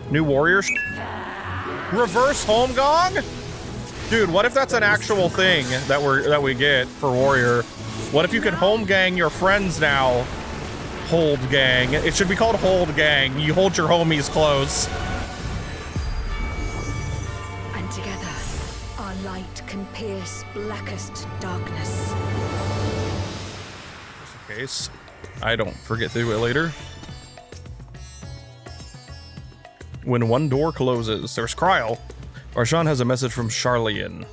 New warrior reverse home gong? Dude, what if that's an actual thing that we get for warrior? What if you can home gang your friends now? Hold gang. It should be called hold gang. You hold your homies close. And together, our light can pierce blackest darkness. Just in case I don't forget to do it later. When one door closes, there's Krile. Arshan has a message from Charlian.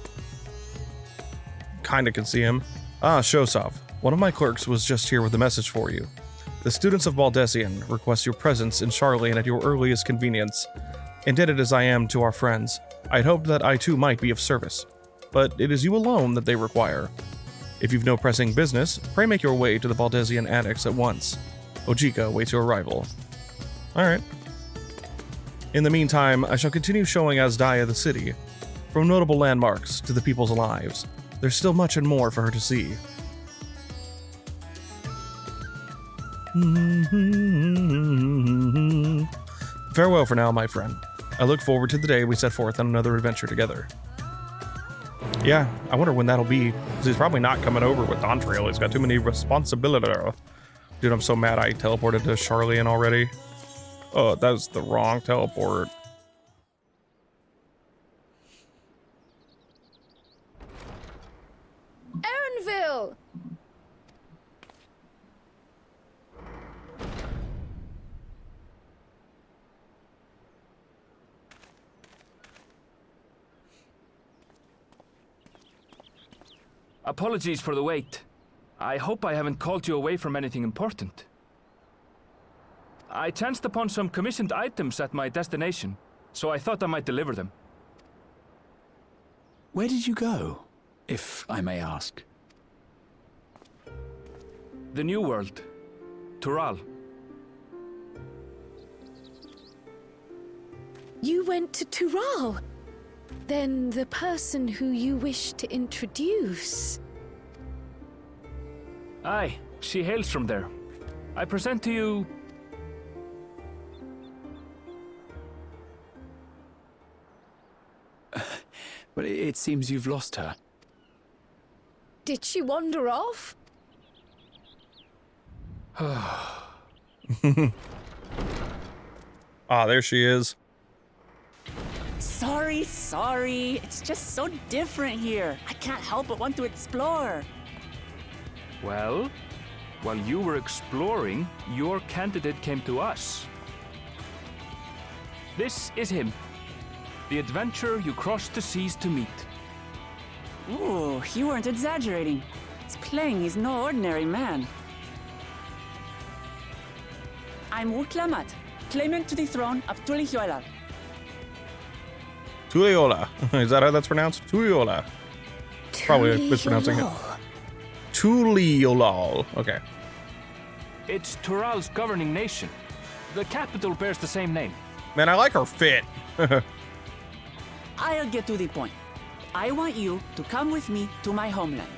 Kinda can see him. Ah, Shosov. One of my clerks was just here with a message for you. The students of Baldessian request your presence in Charlian at your earliest convenience. Indebted as I am to our friends, I'd hoped that I too might be of service. But it is you alone that they require. If you've no pressing business, pray make your way to the Baldessian Annex at once. Ojika waits your arrival. Alright. In the meantime, I shall continue showing Azdaia the city. From notable landmarks to the people's lives, there's still much and more for her to see. Farewell for now, my friend. I look forward to the day we set forth on another adventure together. Yeah, I wonder when that'll be, because he's probably not coming over with Dawntrail. He's got too many responsibilities. Dude, I'm so mad I teleported to Charlian already. Oh, that was the wrong teleport. Erenville! Apologies for the wait. I hope I haven't called you away from anything important. I chanced upon some commissioned items at my destination, so I thought I might deliver them. Where did you go, if I may ask? The New World. Tural. You went to Tural? Then the person who you wish to introduce... Aye, she hails from there. I present to you... But it seems you've lost her. Did she wander off? Ah, there she is. Sorry. It's just so different here. I can't help but want to explore. Well, while you were exploring, your candidate came to us. This is him. The adventurer you crossed the seas to meet. Ooh, you weren't exaggerating. It's plain he's no ordinary man. I'm Wuk Lamat, claimant to the throne of Tulihuela. Tuliola. Is that how that's pronounced? Tuliola. Probably mispronouncing it. Tuliolal. Okay. It's Tural's governing nation. The capital bears the same name. Man, I like her fit. I'll get to the point. I want you to come with me to my homeland.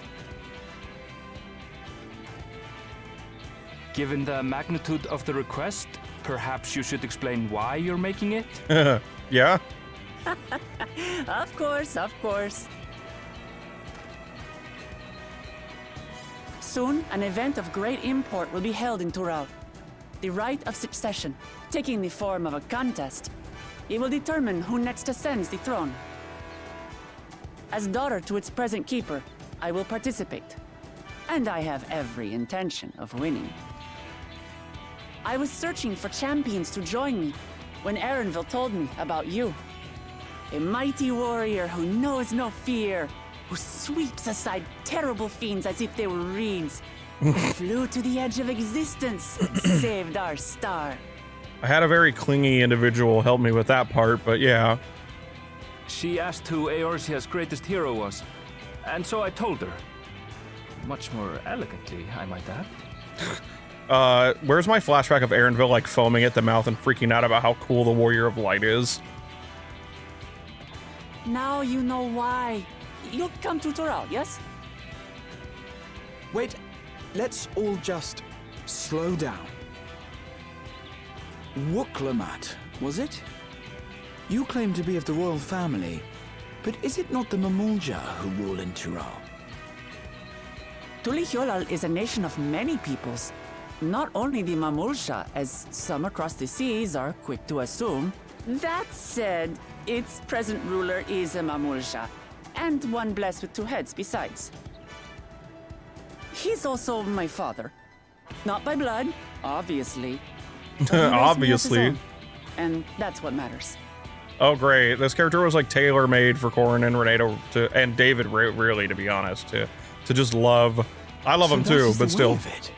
Given the magnitude of the request, perhaps you should explain why you're making it? Yeah? Of course. Soon, an event of great import will be held in Tural. The right of succession, taking the form of a contest. It will determine who next ascends the throne. As daughter to its present keeper, I will participate. And I have every intention of winning. I was searching for champions to join me when Erenville told me about you. A mighty warrior who knows no fear, who sweeps aside terrible fiends as if they were reeds, flew to the edge of existence, and saved our star. I had a very clingy individual help me with that part, but yeah. She asked who Eorzea's greatest hero was, and so I told her. Much more elegantly, I might add. Where's my flashback of Erenville like foaming at the mouth and freaking out about how cool the Warrior of Light is? Now you know why. You'll come to Tural, yes? Wait, let's all just slow down. Wuk Lamat, was it? You claim to be of the royal family, but is it not the Mamulja who rule in Tyrol? Tulihyolal is a nation of many peoples. Not only the Mamulja, as some across the seas are quick to assume. That said, its present ruler is a Mamulja, and one blessed with 2 heads besides. He's also my father. Not by blood, obviously. but he raised me as his Obviously. own, and that's what matters. Oh, great. This character was like tailor-made for Corin and Renato and David, really, to be honest, to just love. I love him that too, is the but way still. of it.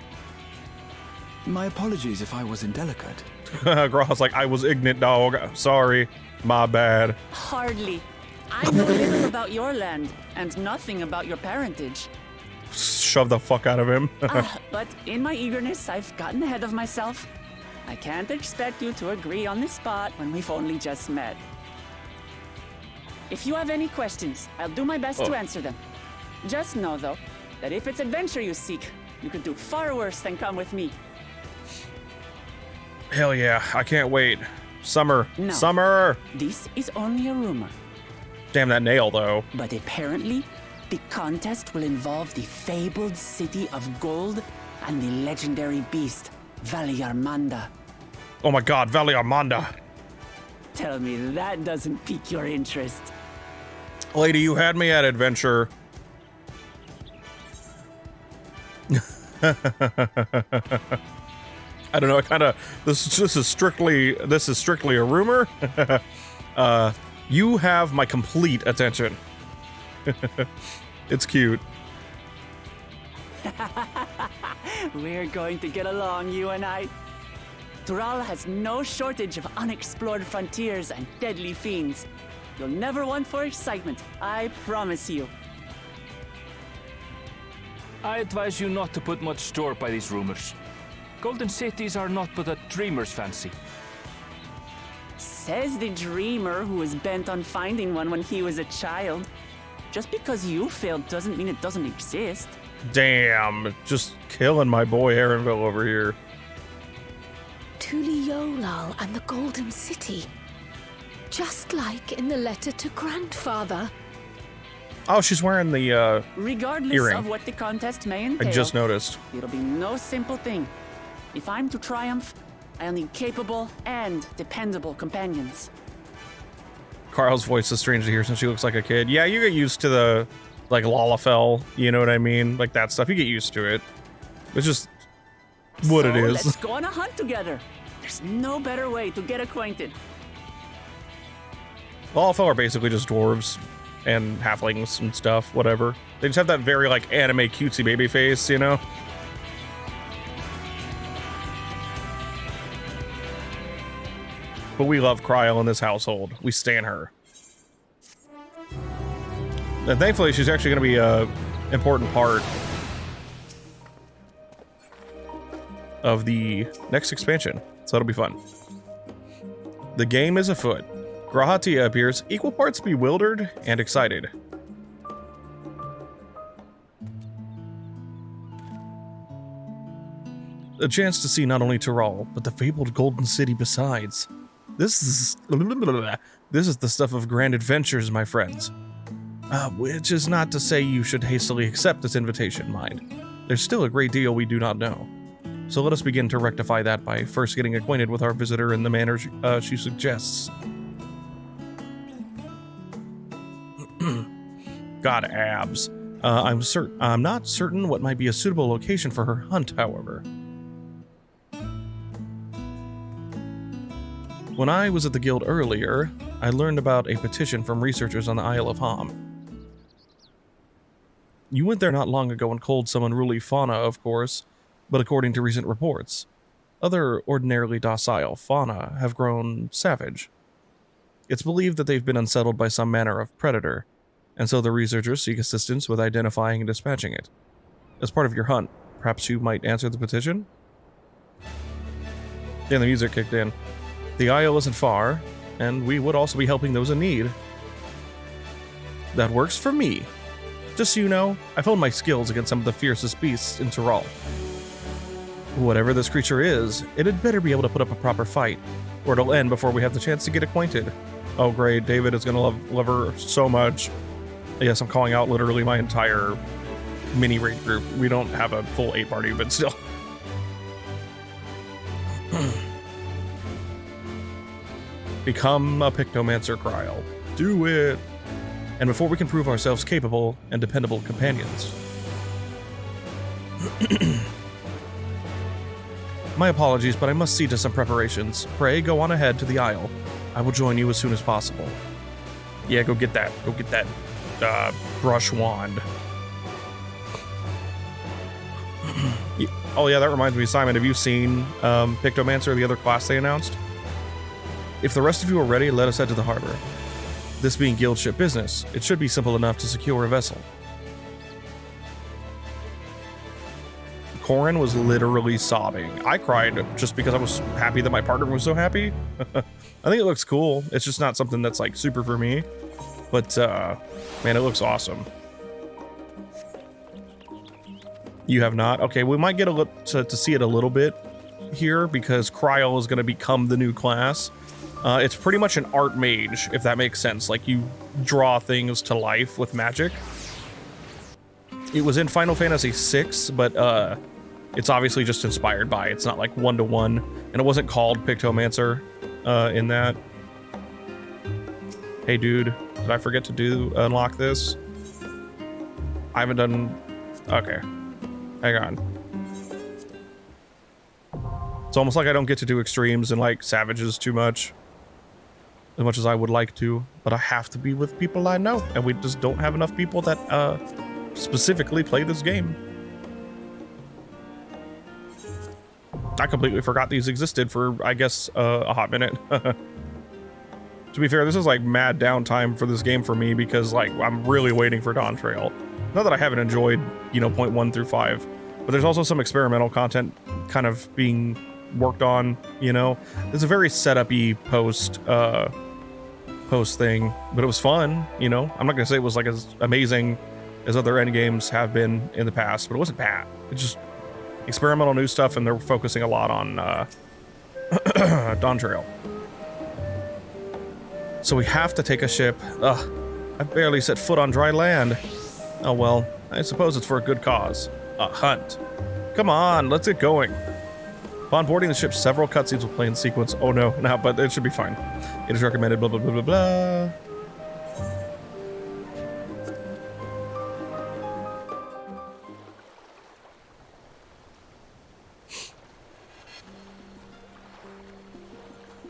My apologies if I was indelicate. Grah's like, I was ignorant, dog. Sorry. My bad. Hardly. I know little about your land, and nothing about your parentage. Shove the fuck out of him. But in my eagerness, I've gotten ahead of myself. I can't expect you to agree on the spot when we've only just met. If you have any questions, I'll do my best to answer them. Just know, though, that if it's adventure you seek, you could do far worse than come with me. Hell yeah. I can't wait. Summer. No. Summer. This is only a rumor, Damn that nail, though. but apparently, the contest will involve the fabled city of gold and the legendary beast, Valiarmanda. Oh my god, Valley Armanda. Tell me that doesn't pique your interest. Lady, you had me at adventure. I don't know. I kind of this is strictly a rumor. You have my complete attention. It's cute. We're going to get along, you and I. Tyrol has no shortage of unexplored frontiers and deadly fiends. You'll never want for excitement, I promise you. I advise you not to put much store by these rumors. Golden cities are not but a dreamer's fancy. Says the dreamer who was bent on finding one when he was a child. Just because you failed doesn't mean it doesn't exist. Damn, just killing my boy Aaronville over here. Tuliolal and the Golden City. Just like in the letter to Grandfather. Oh, she's wearing the Regardless earring. of what the contest may I entail, just noticed. it'll be no simple thing. If I'm to triumph, I'll need capable and dependable companions. Carl's voice is strange to hear since she looks like a kid. Yeah, you get used to the like Lalafell, you know what I mean? Like that stuff. You get used to it. It's just what So it is. let's go on a hunt together. There's no better way to get acquainted. Lalafell are basically just dwarves and halflings and stuff, whatever. They just have that very like anime cutesy baby face, you know? But we love Krile in this household. We stan her. And thankfully, she's actually going to be a important part of the next expansion. So it'll be fun. The game is afoot. Grahatia appears equal parts bewildered and excited. A chance to see not only Tyrol, but the fabled Golden City besides. This is the stuff of grand adventures, my friends. Which is not to say you should hastily accept this invitation, mind. There's still a great deal we do not know. So let us begin to rectify that by first getting acquainted with our visitor in the manner she suggests. God, abs. I'm not certain what might be a suitable location for her hunt, however. When I was at the guild earlier, I learned about a petition from researchers on the Isle of Ham. You went there not long ago and culled some unruly fauna, of course, but according to recent reports, other ordinarily docile fauna have grown savage. It's believed that they've been unsettled by some manner of predator, and so the researchers seek assistance with identifying and dispatching it. As part of your hunt, perhaps you might answer the petition? Then the music kicked in. The Isle isn't far, and we would also be helping those in need. That works for me. Just so you know, I've honed my skills against some of the fiercest beasts in Tyrol. Whatever this creature is, it had better be able to put up a proper fight, or it'll end before we have the chance to get acquainted. Oh great, David is gonna love her so much. Yes, I'm calling out literally my entire mini raid group. We don't have a full 8 party, but still. Become a Pictomancer, Krile. Do it! And before we can prove ourselves capable and dependable companions. My apologies, but I must see to some preparations. Pray, go on ahead to the Isle. I will join you as soon as possible. Yeah, go get that. Go get that brush wand. Oh yeah, that reminds me, Simon, have you seen Pictomancer, the other class they announced? If the rest of you are ready, let us head to the harbor. This being guild ship business, it should be simple enough to secure a vessel. Corin was literally sobbing. I cried just because I was happy that my partner was so happy. I think it looks cool. It's just not something that's like super for me. But man, it looks awesome. You have not? Okay, we might get a look to see it a little bit here because Krile is going to become the new class. It's pretty much an art mage, if that makes sense. Like, you draw things to life with magic. It was in Final Fantasy VI, but it's obviously just inspired by. It's not like one-to-one, and it wasn't called Pictomancer in that. Hey, dude, did I forget to unlock this? I haven't done... Okay. Hang on. It's almost like I don't get to do extremes and, like, savages too much. As much as I would like to, but I have to be with people I know, and we just don't have enough people that specifically play this game. I completely forgot these existed for, I guess, a hot minute. To be fair, this is like mad downtime for this game for me because, like, I'm really waiting for Dawntrail. Not that I haven't enjoyed, you know, 0.1 through 5, but there's also some experimental content kind of being worked on, you know. It's a very setup-y post thing, but it was fun, you know. I'm not gonna say it was like as amazing as other end games have been in the past, but it wasn't bad. It's just experimental new stuff, and they're focusing a lot on Dawntrail. So we have to take a ship. Ugh, I've barely set foot on dry land. Oh well, I suppose it's for a good cause. A hunt. Come on, let's get going. Upon boarding the ship, several cutscenes will play in sequence. Oh no, but it should be fine. It is recommended, blah, blah, blah, blah, blah.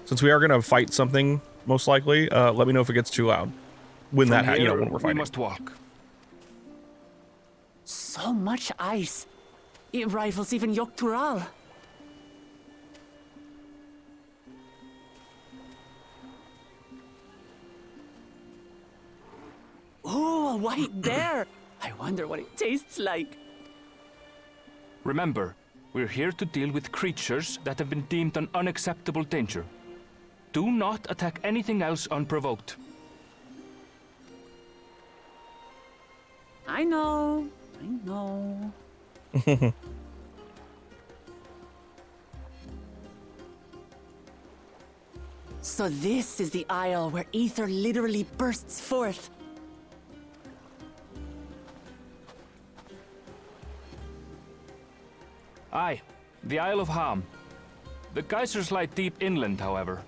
Since we are going to fight something, most likely, let me know if it gets too loud. When that, you know, when we're fighting. We must walk. So much ice. It rivals even Yogg-Tural. Oh, a white bear! I wonder what it tastes like. Remember, we're here to deal with creatures that have been deemed an unacceptable danger. Do not attack anything else unprovoked. I know. So this is the Isle where ether literally bursts forth. Aye, the Isle of Ham. The geysers lie deep inland, however.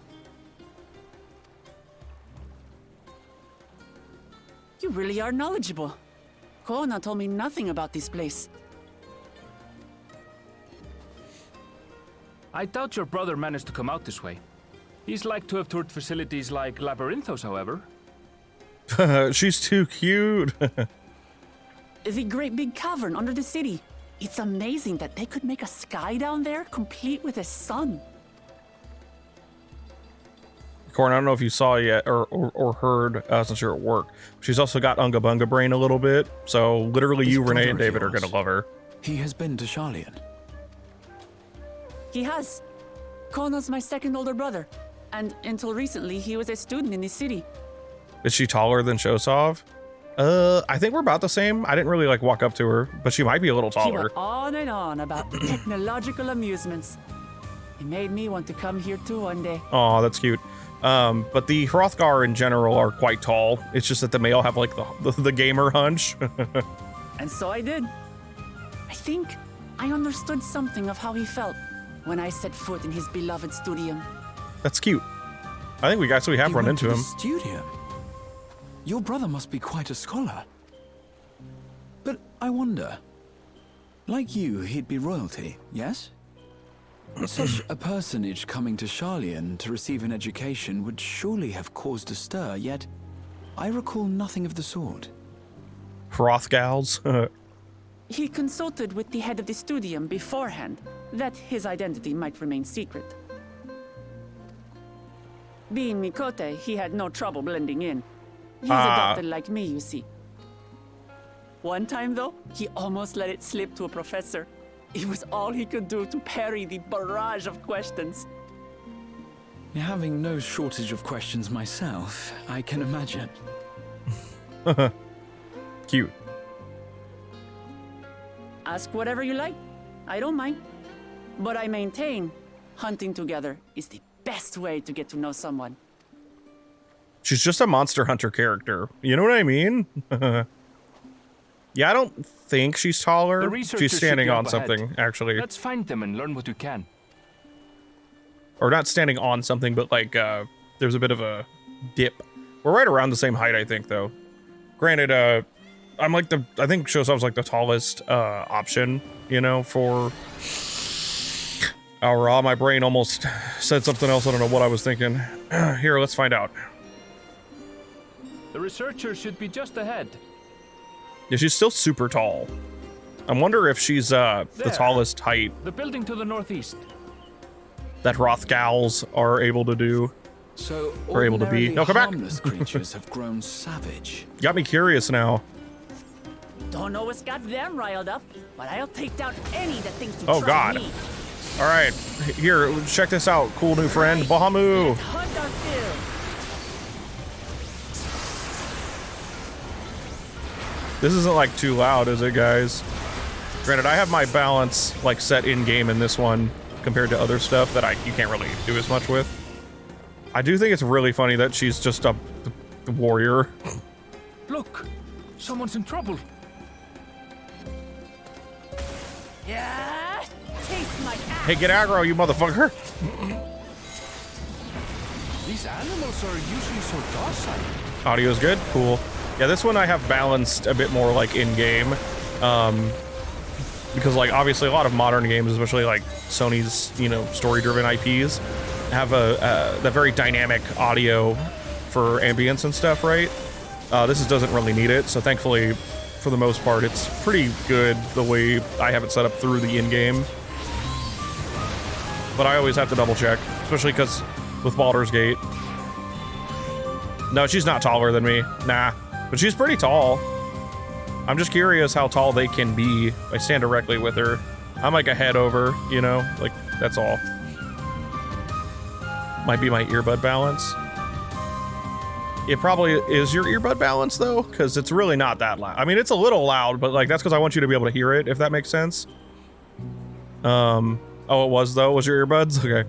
You really are knowledgeable. Kona told me nothing about this place. I doubt your brother managed to come out this way. He's like to have toured facilities like Labyrinthos, however. She's too cute. The great big cavern under the city. It's amazing that they could make a sky down there complete with a sun. Corin, I don't know if you saw yet or heard since you're at work. She's also got Unga Bunga brain a little bit. So literally This you, brother Renee, and of David are yours, going to love her. He has been to Sharlayan. He has. Kona's my second older brother. And until recently, he was a student in the city. Is she taller than Shosov? I think we're about the same. I didn't really like walk up to her, but she might be a little He taller. went on and on about technological amusements. It made me want to come here too one day. Oh, that's cute. But the Hrothgar in general are quite tall. It's just that the male have like the gamer hunch. And so I did. I think I understood something of how he felt when I set foot in his beloved studium. That's cute. I think we actually have He run went into to him. the studio. Your brother must be quite a scholar. But I wonder, like you, he'd be royalty, yes? Such a personage coming to Sharlayan to receive an education would surely have caused a stir, yet I recall nothing of the sort. Hrothgals. He consulted with the head of the studium beforehand, that his identity might remain secret. Being Mikote, he had no trouble blending in. He's adopted like me, you see. One time, though, he almost let it slip to a professor. It was all he could do to parry the barrage of questions. Having no shortage of questions myself, I can imagine. Cute. Ask whatever you like. I don't mind. But I maintain, hunting together is the best way to get to know someone. She's just a Monster Hunter character. You know what I mean? Yeah, I don't think she's taller. The researchers She's should standing be on up ahead. something, actually. Let's find them and learn what we can. Or not standing on something, but like, there's a bit of a dip. We're right around the same height, I think, though. Granted, I'm like I think Shosov's like the tallest, option, you know, for our my brain almost said something else. I don't know what I was thinking. Here, let's find out. The researchers should be just ahead. Yeah, she's still super tall. I wonder if she's, the There. tallest height The building to the northeast. that Hrothgals are able to do. So We're able to be- ordinarily No, come back. harmless creatures have grown savage. Got me curious now. Don't know what's got them riled up, but I'll take down any that thinks to Oh, try God. me. All right, here, check this out, cool new friend, Bahamut. Let's hunt our fill. This isn't like too loud, is it, guys? Granted, I have my balance like set in game in this one compared to other stuff that you can't really do as much with. I do think it's really funny that she's just a warrior. Look, someone's in trouble. Yeah, taste my ass. Hey, get aggro, you motherfucker! These animals are usually so docile. Audio's good, cool. Yeah, this one I have balanced a bit more like in game, because like obviously a lot of modern games, especially like Sony's, you know, story-driven IPs, have the very dynamic audio for ambience and stuff, right? This doesn't really need it, so thankfully, for the most part, it's pretty good the way I have it set up through the in-game. But I always have to double check, especially because with Baldur's Gate. No, she's not taller than me. Nah. But she's pretty tall. I'm just curious how tall they can be if I stand directly with her. I'm like a head over, you know? Like, that's all. Might be my earbud balance. It probably is your earbud balance, though, because it's really not that loud. I mean, it's a little loud, but like that's because I want you to be able to hear it, if that makes sense. Oh, it was, though? Was your earbuds? Okay.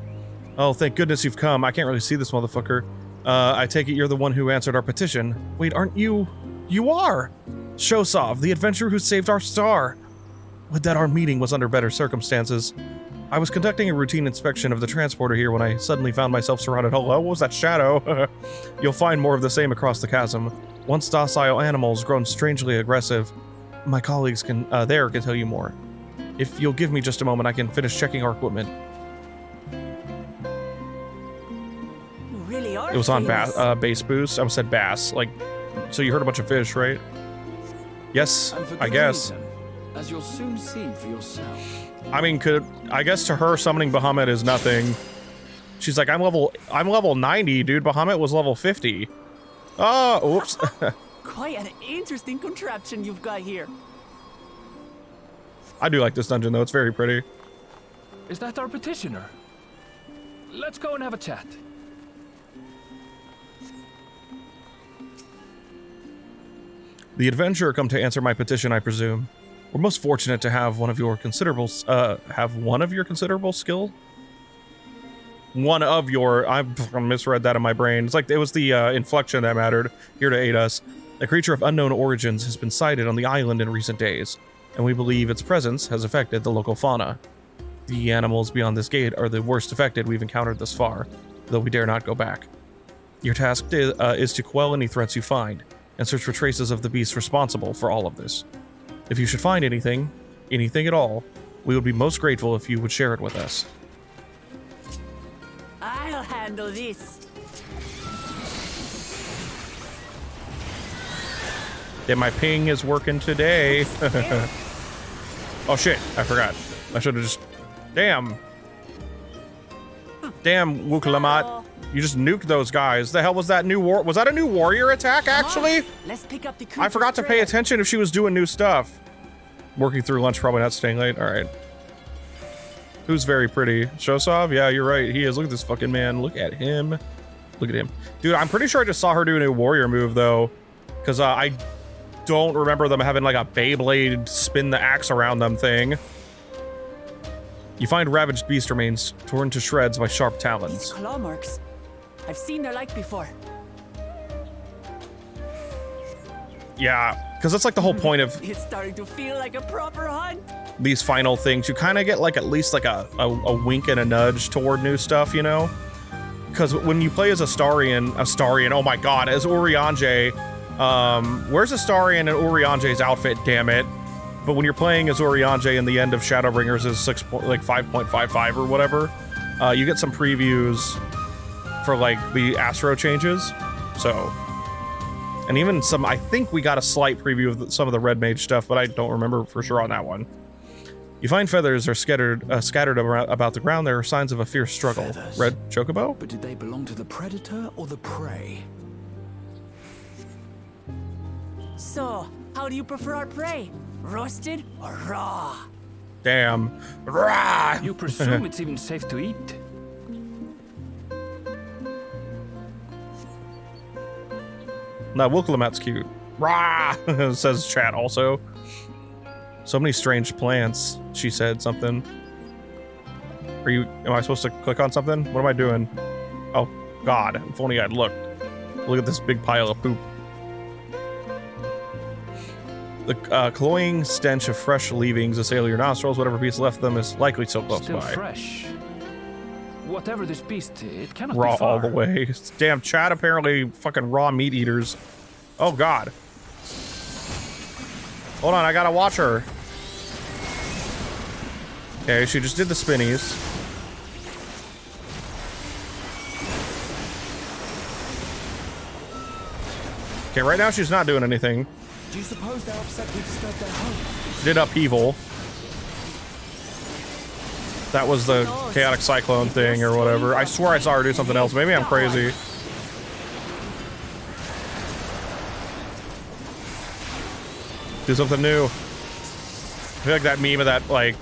Oh, thank goodness you've come. I can't really see this motherfucker. I take it you're the one who answered our petition. Wait, aren't you? You are! Shosov, the adventurer who saved our star. Would that our meeting was under better circumstances. I was conducting a routine inspection of the transporter here when I suddenly found myself surrounded. Hello, what was that shadow? You'll find more of the same across the chasm. Once docile animals grown strangely aggressive. My colleagues can tell you more. If you'll give me just a moment, I can finish checking our equipment. Really are It was on famous. base boost. I said bass. Like, so you heard a bunch of fish, right? Yes, And for I good guess. reason, as you'll soon see for yourself. I mean, I guess to her summoning Bahamut is nothing. She's like, I'm level 90, dude. Bahamut was level 50. Oh, oops. Quite an interesting contraption you've got here. I do like this dungeon though. It's very pretty. Is that our petitioner? Let's go and have a chat. The adventurer come to answer my petition, I presume. We're most fortunate to have one of your considerable skill. one of your... I misread that in my brain. It's like it was the inflection that mattered. Here to aid us. A creature of unknown origins has been sighted on the island in recent days, and we believe its presence has affected the local fauna. The animals beyond this gate are the worst affected we've encountered thus far, though we dare not go back. Your task is to quell any threats you find, and search for traces of the beasts responsible for all of this. If you should find anything at all, we would be most grateful if you would share it with us. I'll handle this. Yeah, my ping is working today. Oh shit, I forgot. I should have just... Damn, Wuk Lamat. You just nuked those guys. The hell was that new war? Was that a new warrior attack, actually? Let's pick up the I forgot to pay attention if she was doing new stuff. Working through lunch, probably not staying late. All right. Who's very pretty? Shosov? Yeah, you're right. He is. Look at this fucking man. Look at him. Look at him. Dude, I'm pretty sure I just saw her do a new warrior move, though. Because I don't remember them having, like, a Beyblade spin the axe around them thing. You find ravaged beast remains torn to shreds by sharp These talons. claw marks. I've seen their like before. Yeah, because that's like the whole point of It's starting to feel like a proper hunt. these final things. You kind of get like at least like a wink and a nudge toward new stuff, you know? Because when you play as Astarion, oh my god, as Urianger, where's Astarion and Urianger's outfit, damn it? But when you're playing as Urianger in the end of Shadowbringers is 5.55 or whatever, you get some previews for like the Astro changes. So, and even some, I think we got a slight preview of some of the Red Mage stuff, but I don't remember for sure on that one. You find feathers are scattered about the ground. There are signs of a fierce struggle. Feathers. Red chocobo? But did they belong to the predator or the prey? So, how do you prefer our prey? Roasted or raw? Damn. Rah! You presume it's even safe to eat? Nah, Wuk Lamat's cute. Rah! Says chat also. So many strange plants, she said something. Am I supposed to click on something? What am I doing? Oh, God, if only I'd looked. Look at this big pile of poop. The cloying stench of fresh leavings assail your nostrils. Whatever piece left them is likely so close Still by. fresh. Whatever this beast, it cannot Raw be far. all the way. Damn, chat apparently fucking raw meat eaters. Oh, God. Hold on, I gotta watch her. Okay, she just did the spinnies. Okay, right now she's not doing anything. Do you suppose they're upset we disturbed their home? Did upheaval. That was the chaotic cyclone thing or whatever. I swear I saw her do something else. Maybe I'm crazy. Do something new. I feel like that meme of that, like,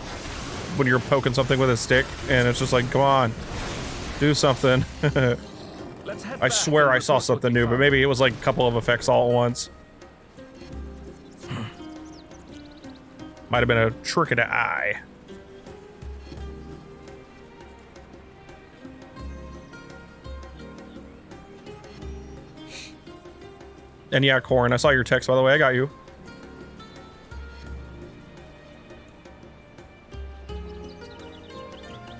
when you're poking something with a stick and it's just like, come on, do something. I swear I saw something new, but maybe it was like a couple of effects all at once. Might have been a trick of the eye. And yeah, Corin, I saw your text, by the way. I got you.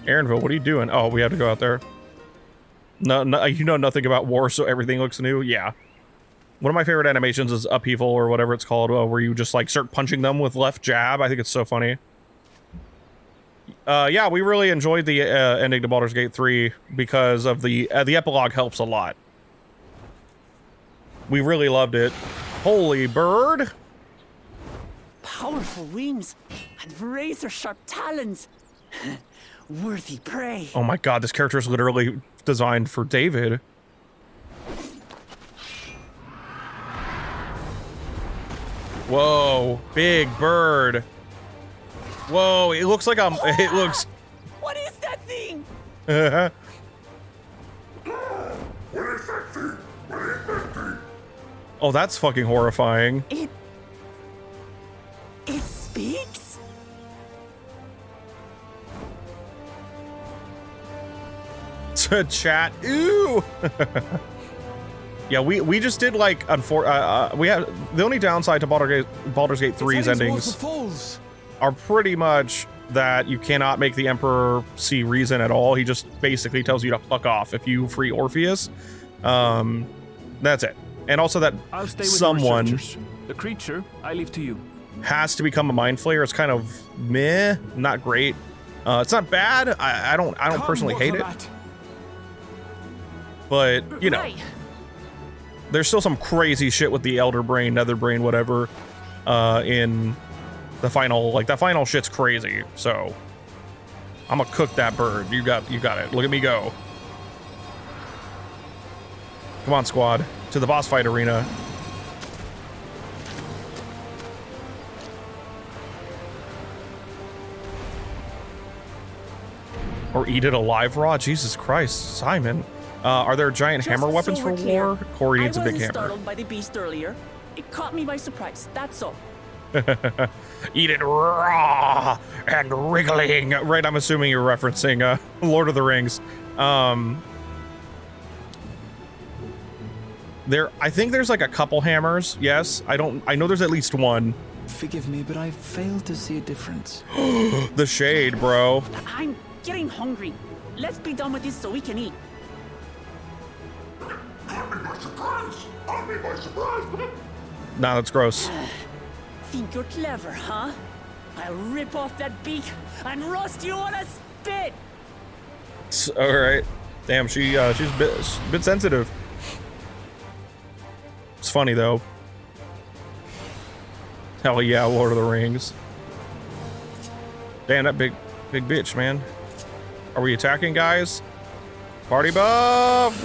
Aaronville, what are you doing? Oh, we have to go out there. No, you know nothing about war, so everything looks new? Yeah. One of my favorite animations is Upheaval, or whatever it's called, where you just, like, start punching them with left jab. I think it's so funny. Yeah, we really enjoyed the ending to Baldur's Gate 3 because of the epilogue helps a lot. We really loved it. Holy bird! Powerful wings and razor-sharp talons. Worthy prey. Oh my god, this character is literally designed for David. Whoa, big bird. Whoa, it looks like it looks... What is that thing? Oh, that's fucking horrifying. It speaks? Chat. Ooh. Yeah, we just did like we have the only downside to Baldur's Gate 3's endings are pretty much that you cannot make the Emperor see reason at all. He just basically tells you to fuck off if you free Orpheus. That's it. And also that I'll stay with someone the creature I leave to you. has to become a mind flayer. It's kind of meh, not great. It's not bad. I don't personally hate it. But, you know, there's still some crazy shit with the Elder Brain, Nether Brain, whatever, in the final, like, that final shit's crazy. So, I'm gonna cook that bird. You got it. Look at me go. Come on, squad. To the boss fight arena. Or eat it alive raw? Jesus Christ, Simon. Are there giant Just hammer weapons so for we're clear, war? Corey needs a big I wasn't hammer. startled by the beast earlier. It caught me by surprise, that's all. Eat it raw and wriggling. Right, I'm assuming you're referencing Lord of the Rings. I think there's like a couple hammers. Yes, I know there's at least one. Forgive me, but I failed to see a difference. The shade, bro. I'm getting hungry. Let's be done with this so we can eat. Nah, that's gross. Think you're clever, huh? I'll rip off that beak and roast you on a spit! All right. Damn, she's a bit sensitive. It's funny though. Hell yeah, Lord of the Rings. Damn, that big bitch, man. Are we attacking, guys? Party buff!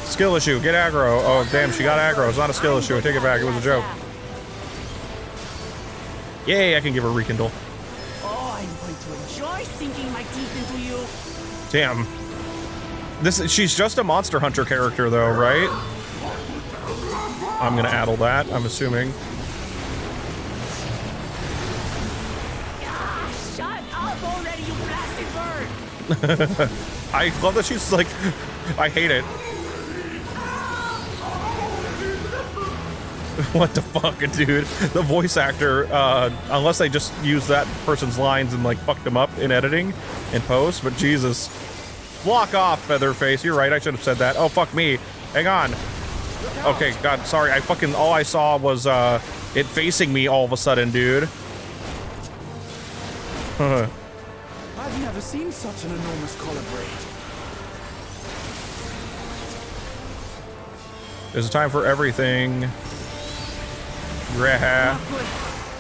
Skill issue, get aggro. Oh, damn, she got aggro. It's not a skill issue. I take it back. It was a joke. Yay, I can give her rekindle. Oh, I'm going to enjoy sinking my teeth into you. Damn. She's just a Monster Hunter character, though, right? I'm gonna addle that, I'm assuming. Shut up already, you blasted bird! I love that she's like, I hate it. What the fuck, dude? The voice actor, unless they just use that person's lines and like fucked them up in editing and post, but Jesus. Block off, Featherface. You're right, I should have said that. Oh, fuck me. Hang on. Okay, God, sorry. All I saw was, it facing me all of a sudden, dude. I've never seen such an enormous colibri. There's a time for everything. Yeah. Not good.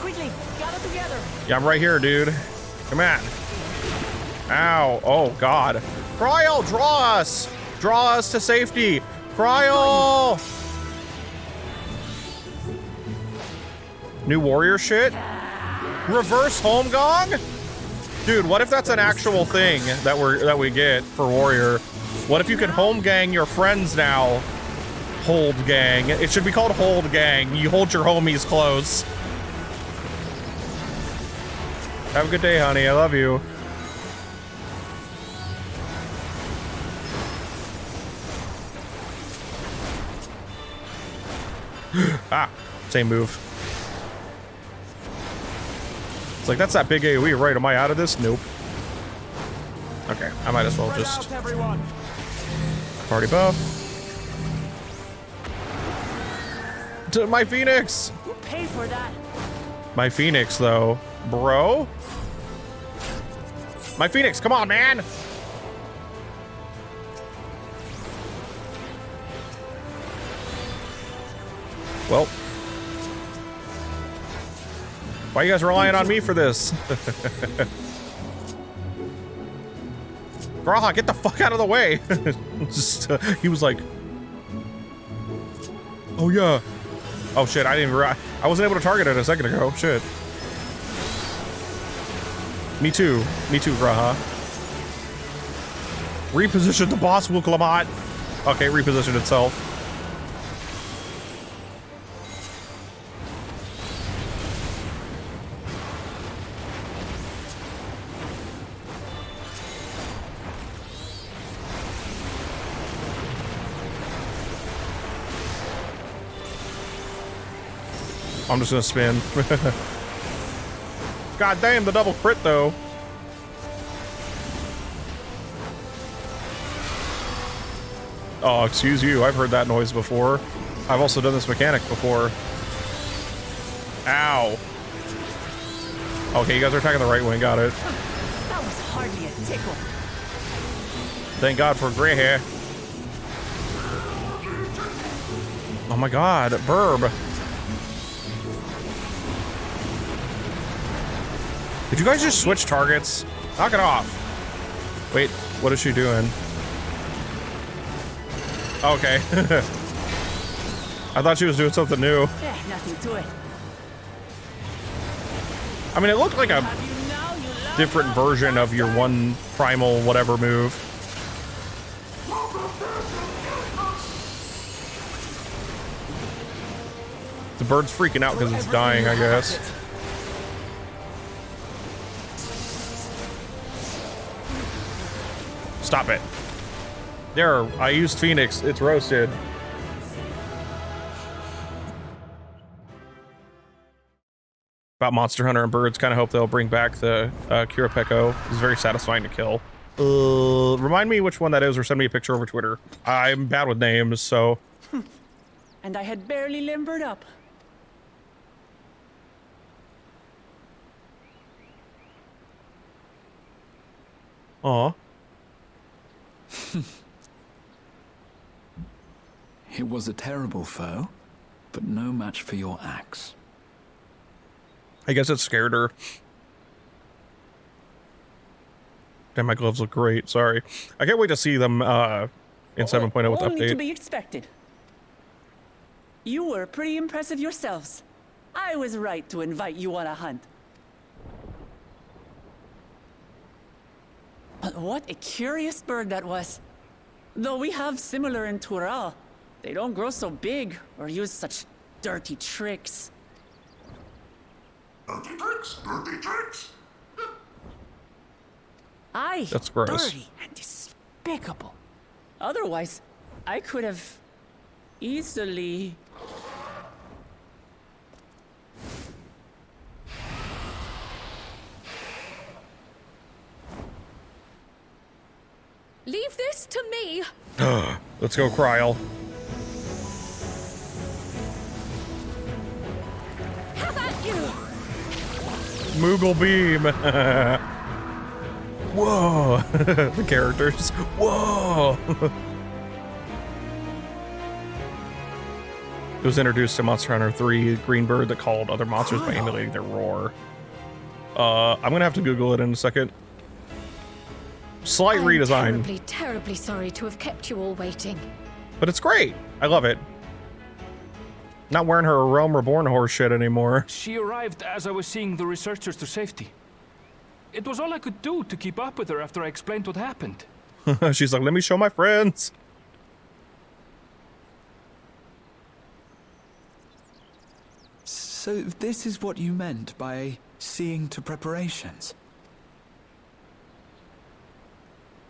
Quickly, gather together. Yeah, I'm right here, dude. Come on. Ow. Oh, God. Krile, draw us! Draw us to safety! Krile! New warrior shit? Reverse home gong? Dude, what if that's an actual thing that we get for warrior? What if you can home gang your friends now? Hold gang. It should be called hold gang. You hold your homies close. Have a good day, honey. I love you. Ah, same move. It's like, that's that big AoE, right? Am I out of this? Nope. Okay, I might as well just... Party buff. To my Phoenix! You pay for that. My Phoenix, though. Bro? My Phoenix, come on, man! Well, why are you guys relying on me for this? Graha, get the fuck out of the way! Just, he was like, oh yeah. Oh shit, I wasn't able to target it a second ago. Shit. Me too, Graha. Reposition the boss, Wuk Lamat. Okay, repositioned itself. I'm just gonna spin. God damn, the double crit though. Oh, excuse you. I've heard that noise before. I've also done this mechanic before. Ow. Okay, you guys are attacking the right wing. Got it. That was hardly a tickle. Thank God for gray hair. Oh my God, Burb. Did you guys just switch targets? Knock it off. Wait, what is she doing? Okay. I thought she was doing something new. Nothing to it. I mean, it looked like a different version of your one primal whatever move. The bird's freaking out because it's dying, I guess. Stop it. There, I used Phoenix. It's roasted. About Monster Hunter and birds, kind of hope they'll bring back the Kirapeko. It's very satisfying to kill. Remind me which one that is or send me a picture over Twitter. I'm bad with names, so... And I had barely limbered up. Aw. It was a terrible foe, but no match for your axe. I guess it scared her. Damn, my gloves look great. Sorry. I can't wait to see them in 7.0 with the Only to update. be expected. You were pretty impressive yourselves. I was right to invite you on a hunt. But what a curious bird that was. Though we have similar in Tural, they don't grow so big or use such dirty tricks. Dirty tricks, dirty tricks. Aye, That's gross. dirty and despicable. Otherwise, I could have easily... Leave this to me. Let's go, Krile. How about you? Moogle Beam. Whoa. The characters. Whoa. It was introduced to Monster Hunter 3 Green Bird that called other monsters by emulating their roar. I'm gonna have to Google it in a second. Slight redesign. I'm terribly sorry to have kept you all waiting. But it's great. I love it. Not wearing her Realm Reborn horse shit anymore. She arrived as I was seeing the researchers to safety. It was all I could do to keep up with her after I explained what happened. She's like, let me show my friends. So this is what you meant by seeing to preparations?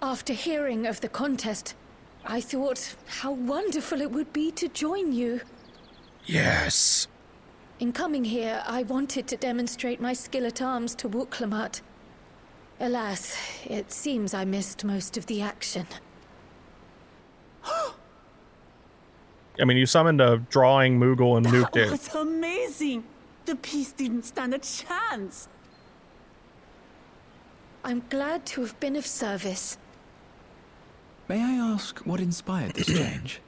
After hearing of the contest, I thought how wonderful it would be to join you. Yes. In coming here, I wanted to demonstrate my skill at arms to Wuk Lamat. Alas, it seems I missed most of the action. I mean, you summoned a drawing Moogle and nuked That it. was amazing! The piece didn't stand a chance! I'm glad to have been of service. May I ask what inspired this change?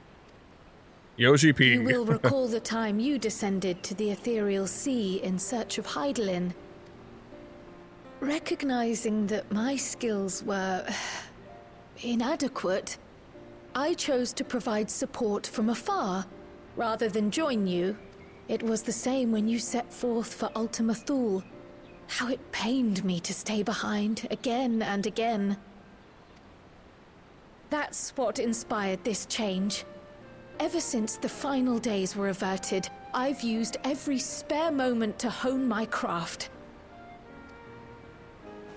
Yoshi You P. will recall the time you descended to the ethereal sea in search of Hydaelyn. Recognizing that my skills were inadequate, I chose to provide support from afar, rather than join you. It was the same when you set forth for Ultima Thule. How it pained me to stay behind, again and again. That's what inspired this change. Ever since the final days were averted, I've used every spare moment to hone my craft.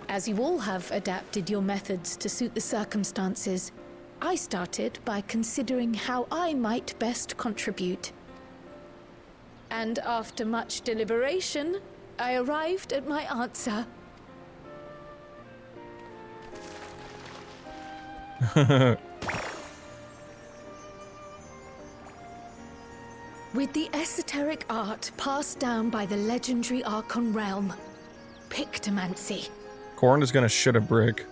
As you all have adapted your methods to suit the circumstances, I started by considering how I might best contribute. And after much deliberation, I arrived at my answer. With the esoteric art passed down by the legendary Archon realm, Pictomancy. Corn is gonna shit a brick.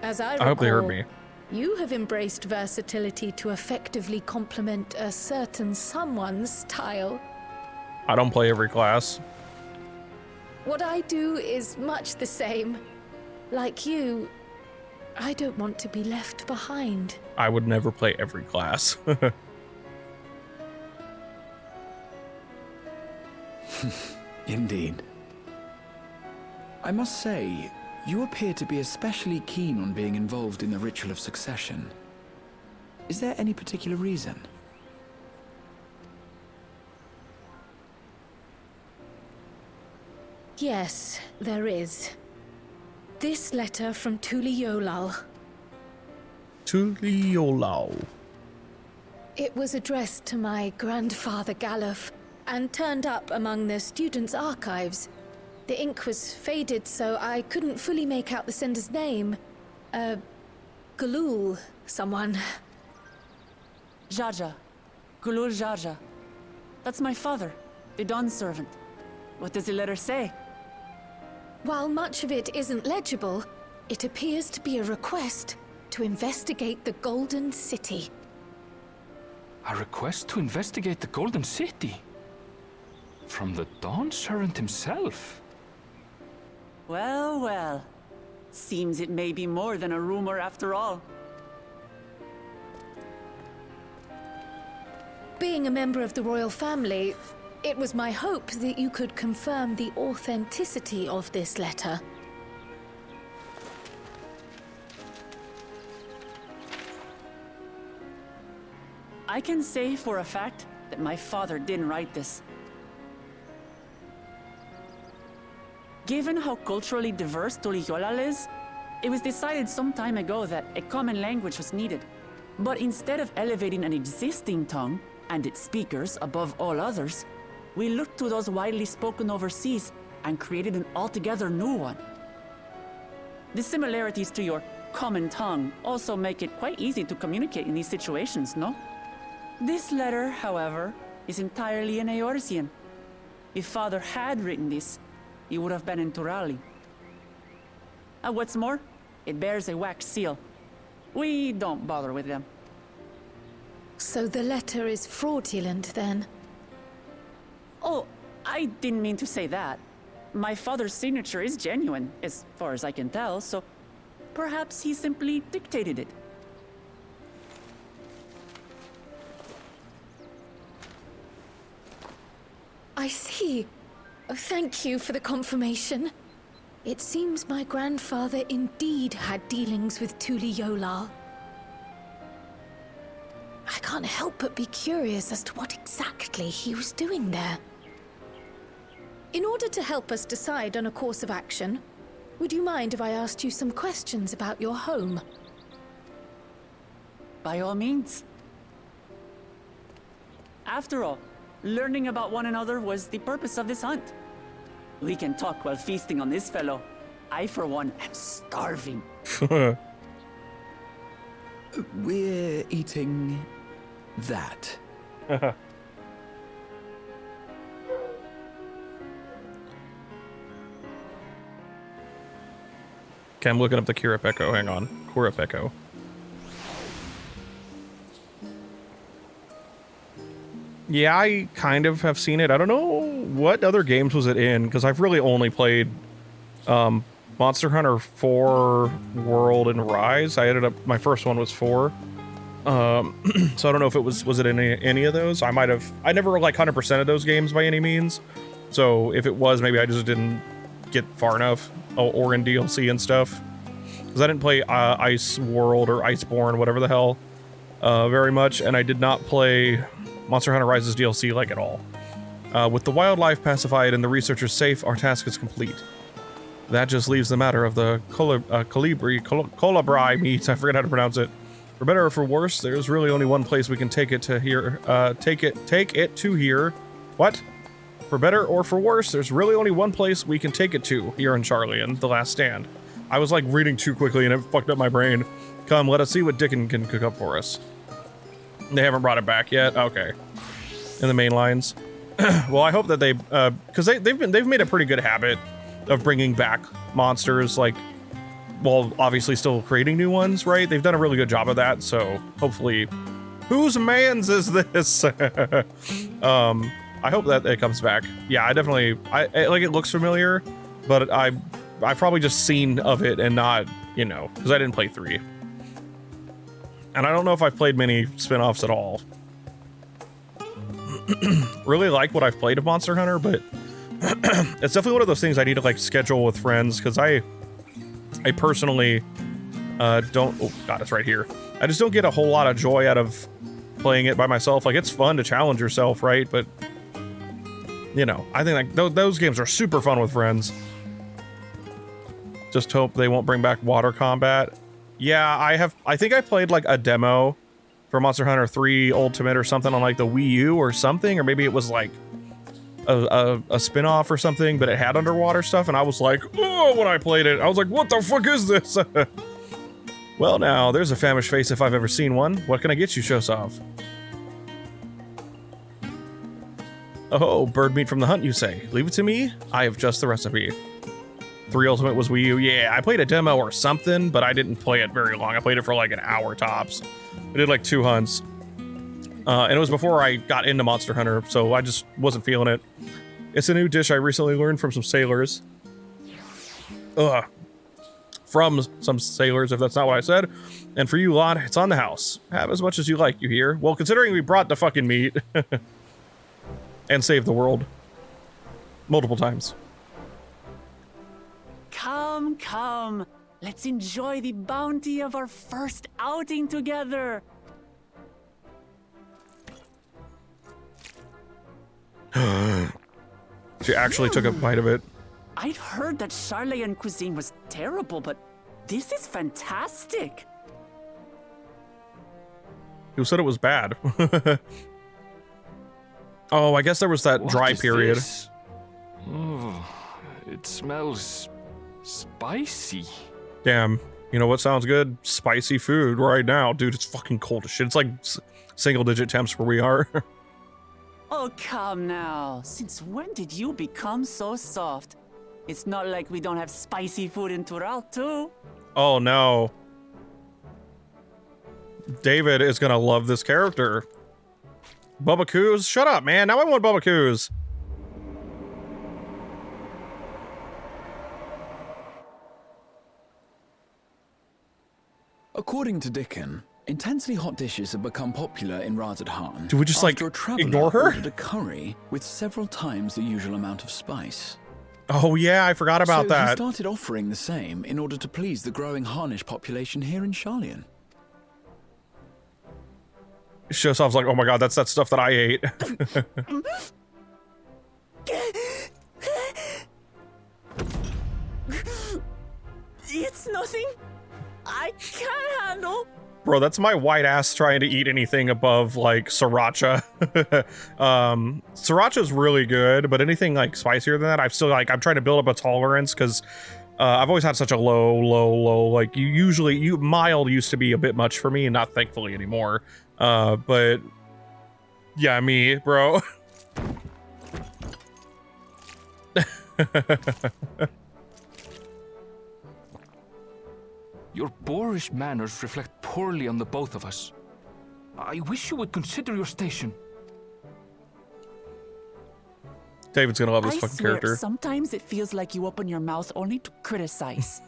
As I hope they heard recall, me. you have embraced versatility to effectively complement a certain someone's style. I don't play every class. What I do is much the same. Like you, I don't want to be left behind. I would never play every class. Indeed. I must say, you appear to be especially keen on being involved in the ritual of succession. Is there any particular reason? Yes, there is. This letter from Tuliolal. Tuliolal. It was addressed to my grandfather Galuf and turned up among the students' archives. The ink was faded, so I couldn't fully make out the sender's name. Galul, someone. Jaja. Gulul Jaja. That's my father, the Dawn servant. What does the letter say? While much of it isn't legible, it appears to be a request to investigate the Golden City. A request to investigate the Golden City? From the Dawn servant himself? Well, well. Seems it may be more than a rumor after all. Being a member of the royal family, it was my hope that you could confirm the authenticity of this letter. I can say for a fact that my father didn't write this. Given how culturally diverse Tuliolal is, it was decided some time ago that a common language was needed. But instead of elevating an existing tongue and its speakers above all others, we looked to those widely spoken overseas and created an altogether new one. The similarities to your common tongue also make it quite easy to communicate in these situations, no? This letter, however, is entirely in Eorzean. If Father had written this, he would have been in Turali. And what's more, it bears a wax seal. We don't bother with them. So the letter is fraudulent, then? Oh, I didn't mean to say that. My father's signature is genuine, as far as I can tell, so perhaps he simply dictated it. I see. Oh, thank you for the confirmation. It seems my grandfather indeed had dealings with Tuliolal. I can't help but be curious as to what exactly he was doing there. In order to help us decide on a course of action, would you mind if I asked you some questions about your home? By all means. After all, learning about one another was the purpose of this hunt. We can talk while feasting on this fellow. I, for one, am starving. We're eating that. Okay, I'm looking up the Kurapeko. Hang on. Kurapeko. Yeah, I kind of have seen it. I don't know what other games was it in, because I've really only played Monster Hunter 4, World, and Rise. My first one was 4. So I don't know if it was it in any of those. I never like 100% of those games by any means. So if it was, maybe I just didn't get far enough, or in DLC and stuff. Because I didn't play Ice World or Iceborne, whatever the hell, very much, and I did not play Monster Hunter Rise's DLC like at all. With the wildlife pacified and the researchers safe, our task is complete. That just leaves the matter of the colibri meat, I forget how to pronounce it, For better or for worse, there's really only one place we can take it to here. Take it to here. What? For better or for worse, there's really only one place we can take it to here in Charlian, the Last Stand. I was like reading too quickly and it fucked up my brain. Come, let us see what Dickon can cook up for us. They haven't brought it back yet. Okay. In the main lines. Well, I hope that they, because they've made a pretty good habit of bringing back monsters, like, well, obviously still creating new ones, right? They've done a really good job of that, so hopefully, whose man's is this? I hope that it comes back. Yeah, I definitely, like, it looks familiar, but I've probably just seen of it and not, you know, because I didn't play 3. And I don't know if I've played many spin-offs at all. Really like what I've played of Monster Hunter, but it's definitely one of those things I need to, like, schedule with friends, because I personally don't, oh god, it's right here. I just don't get a whole lot of joy out of playing it by myself. Like, it's fun to challenge yourself, right? But, you know, I think like those games are super fun with friends. Just hope they won't bring back water combat. Yeah, I think I played like a demo for Monster Hunter 3 Ultimate or something on like the Wii U or something, or maybe it was like a spin-off or something, but it had underwater stuff, and I was like, oh, when I played it, I was like, what the fuck is this? Well, now, there's a famished face if I've ever seen one. What can I get you, Shosov? Oh, bird meat from the hunt, you say? Leave it to me? I have just the recipe. 3 Ultimate was Wii U. Yeah, I played a demo or something, but I didn't play it very long. I played it for like an hour tops. I did like 2 hunts. And it was before I got into Monster Hunter, so I just wasn't feeling it. It's a new dish I recently learned from some sailors. Ugh. From some sailors, if that's not what I said. And for you lot, it's on the house. Have as much as you like, you hear? Well, considering we brought the fucking meat. And saved the world. Multiple times. Come, come. Let's enjoy the bounty of our first outing together. She actually took a bite of it. I'd heard that Charlian cuisine was terrible, but this is fantastic. Who said it was bad? Oh, I guess there was that dry period. Oh, it smells spicy. Damn. You know what sounds good? Spicy food right now. Dude, it's fucking cold as shit. It's like single-digit temps where we are. Oh, come now. Since when did you become so soft? It's not like we don't have spicy food in Tural, too. Oh, no. David is gonna love this character. Bubba Coos? Shut up, man. Now I want Bubba Coos. According to Dickon, intensely hot dishes have become popular in Razadhan. Do we just, like, after a traveler ignore her? ordered a curry with several times the usual amount of spice. Oh, yeah, I forgot about So he that. started offering the same in order to please the growing Harnish population here in Charlian. Shosov's like, oh my god, that's that stuff that I ate. It's nothing I can't handle. Bro, that's my white ass trying to eat anything above, like, sriracha. Sriracha's really good, but anything, like, spicier than that, I'm trying to build up a tolerance, because I've always had such a low, like, mild used to be a bit much for me, and not thankfully anymore. But, yeah, me, bro. Your boorish manners reflect poorly on the both of us. I wish you would consider your station. David's gonna love this I fucking swear, character. sometimes it feels like you open your mouth only to criticize.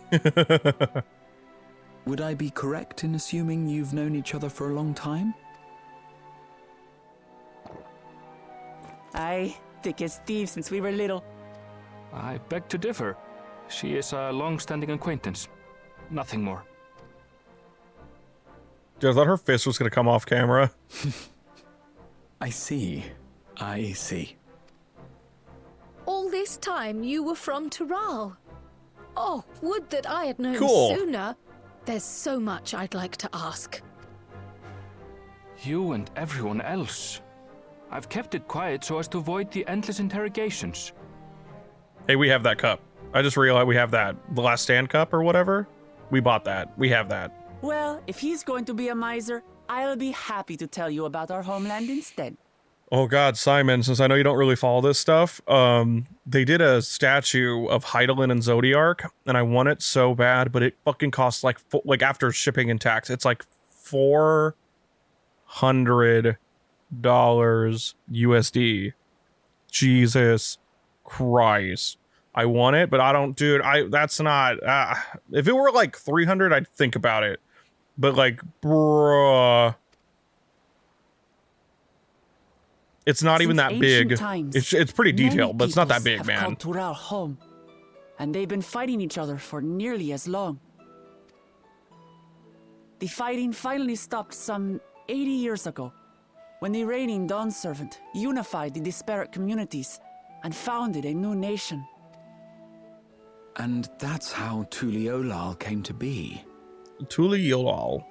Would I be correct in assuming you've known each other for a long time? Aye, thick as thieves since we were little. I beg to differ. She is a long-standing acquaintance. Nothing more. Dude, I thought her fist was gonna come off camera. I see. All this time you were from Tural. Oh, would that I had known Cool. sooner. There's so much I'd like to ask. You and everyone else. I've kept it quiet so as to avoid the endless interrogations. Hey, we have that cup. I just realized we have that. The Last Stand cup or whatever. We bought that. We have that. Well, if he's going to be a miser, I'll be happy to tell you about our homeland instead. Oh God, Simon, since I know you don't really follow this stuff, they did a statue of Heidelin and Zodiark, and I want it so bad, but it fucking costs like after shipping and tax, it's like $400 USD. Jesus Christ. I want it, but I don't, dude, that's not, if it were like 300, I'd think about it. But like, bruh. It's not even that big. It's pretty detailed, but it's not that big, man. Called Tural home, and they've been fighting each other for nearly as long. The fighting finally stopped some 80 years ago, when the reigning Dawn Servant unified the disparate communities and founded a new nation. And that's how Tuliolal came to be. Tuliolal.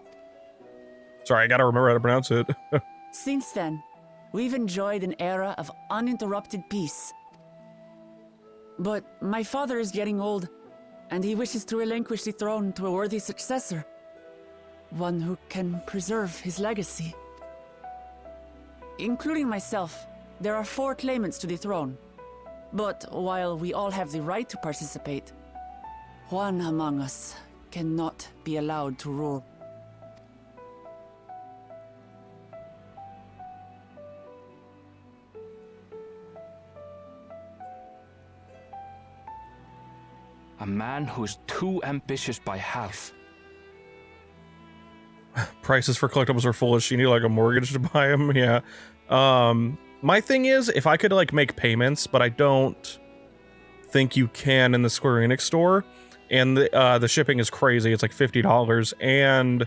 Sorry, I gotta remember how to pronounce it. Since then, we've enjoyed an era of uninterrupted peace. But my father is getting old, and he wishes to relinquish the throne to a worthy successor. One who can preserve his legacy. Including myself, there are 4 claimants to the throne. But while we all have the right to participate, one among us cannot be allowed to rule. A man who is too ambitious by half. Prices for collectibles are foolish. You need like a mortgage to buy them. Yeah. My thing is, if I could like make payments, but I don't think you can in the Square Enix store, and the shipping is crazy. It's like $50, and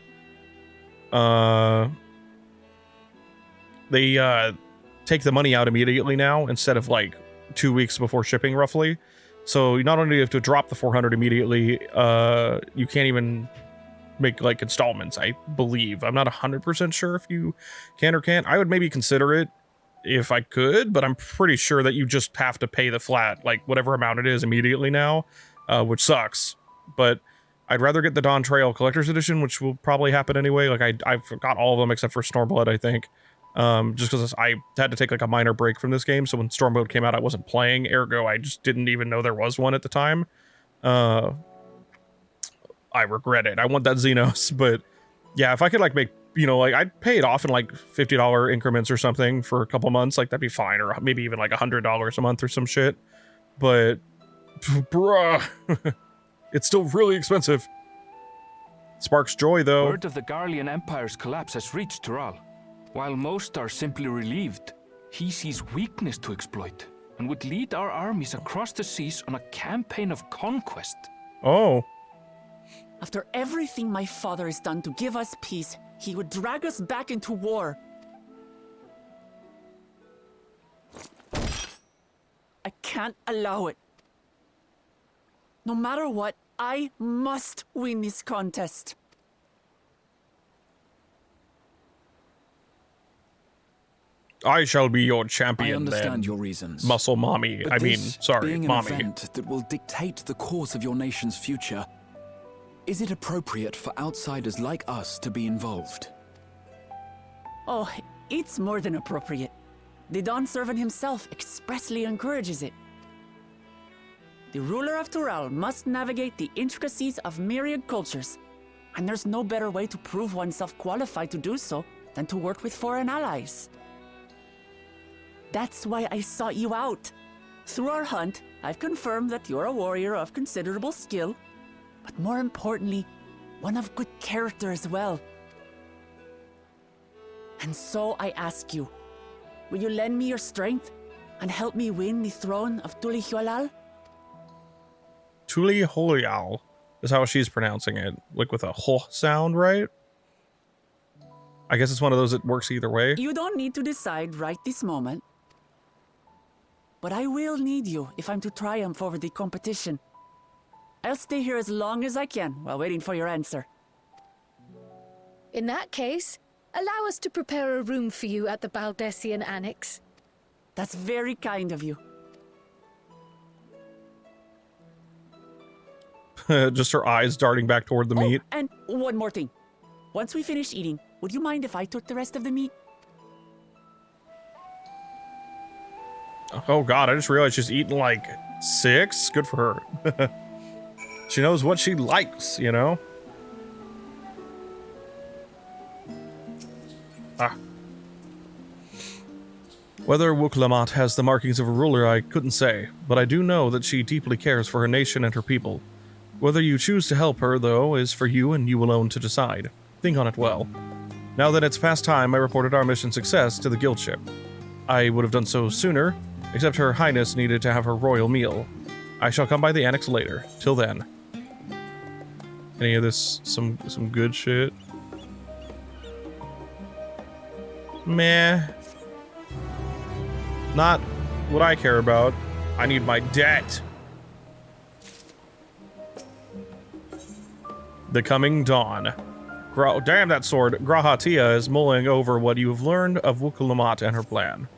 they take the money out immediately now instead of like 2 weeks before shipping, roughly. So not only do you have to drop the 400 immediately, you can't even make like installments, I believe. I'm not 100% sure if you can or can't. I would maybe consider it if I could, but I'm pretty sure that you just have to pay the flat, like whatever amount it is immediately now, which sucks. But I'd rather get the Dawntrail Collector's Edition, which will probably happen anyway. Like I've got all of them except for Stormblood, I think. Just because I had to take like a minor break from this game, so when Stormblood came out, I wasn't playing. Ergo, I just didn't even know there was one at the time. I regret it. I want that Xenos, but yeah, if I could like make, you know, like I'd pay it off in like $50 increments or something for a couple months, like that'd be fine, or maybe even like $100 a month or some shit. But, bruh, it's still really expensive. Sparks joy though. Word of the Garlean Empire's collapse has reached Tural. While most are simply relieved, he sees weakness to exploit and would lead our armies across the seas on a campaign of conquest. Oh. After everything my father has done to give us peace, he would drag us back into war. I can't allow it. No matter what, I must win this contest. I shall be your champion. I understand then. your reasons. Muscle mommy. But I mean, sorry, being an mommy. event that will dictate the course of your nation's future, is it appropriate for outsiders like us to be involved? Oh, it's more than appropriate. The Dawn Servant himself expressly encourages it. The ruler of Tural must navigate the intricacies of myriad cultures, and there's no better way to prove oneself qualified to do so than to work with foreign allies. That's why I sought you out. Through our hunt, I've confirmed that you're a warrior of considerable skill, but more importantly, one of good character as well. And so I ask you, will you lend me your strength and help me win the throne of Tuliolal? Tuliolal is how she's pronouncing it, like with a ho sound, right? I guess it's one of those that works either way. You don't need to decide right this moment. But I will need you if I'm to triumph over the competition. I'll stay here as long as I can while waiting for your answer. In that case, allow us to prepare a room for you at the Baldessian Annex. That's very kind of you. Just her eyes darting back toward the meat. And one more thing. Once we finish eating, would you mind if I took the rest of the meat? Oh god, I just realized she's eaten like 6. Good for her. She knows what she likes, you know? Whether Wuk Lamat has the markings of a ruler, I couldn't say, but I do know that she deeply cares for her nation and her people. Whether you choose to help her, though, is for you and you alone to decide. Think on it well. Now that it's past time, I reported our mission success to the guild ship. I would have done so sooner, except Her Highness needed to have her royal meal. I shall come by the annex later. Till then. Any of this some good shit? Meh. Not what I care about. I need my debt. The Coming Dawn. Damn that sword. Grahatia is mulling over what you have learned of Wuk Lamat and her plan.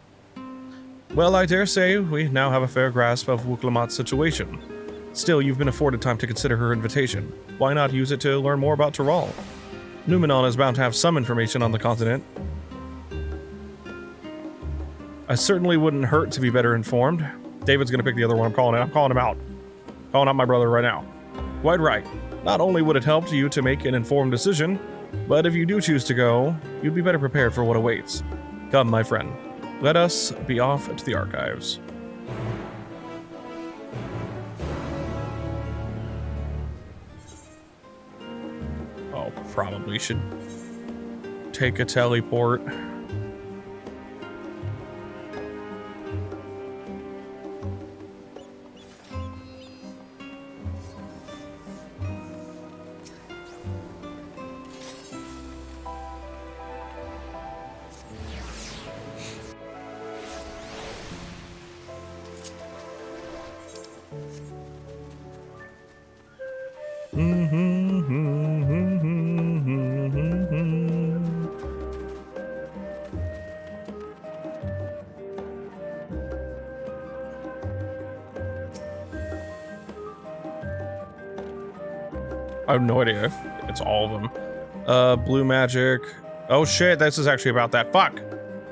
Well, I dare say we now have a fair grasp of Wuk Lamat's situation. Still, you've been afforded time to consider her invitation. Why not use it to learn more about Tyrol? Numenor is bound to have some information on the continent. I certainly wouldn't hurt to be better informed. David's gonna pick the other one. I'm calling him out. Calling out my brother right now. Quite right. Not only would it help you to make an informed decision, but if you do choose to go, you'd be better prepared for what awaits. Come, my friend. Let us be off to the archives. Oh, probably should take a teleport. I have no idea if it's all of them. Blue magic. Oh shit, this is actually about that. Fuck!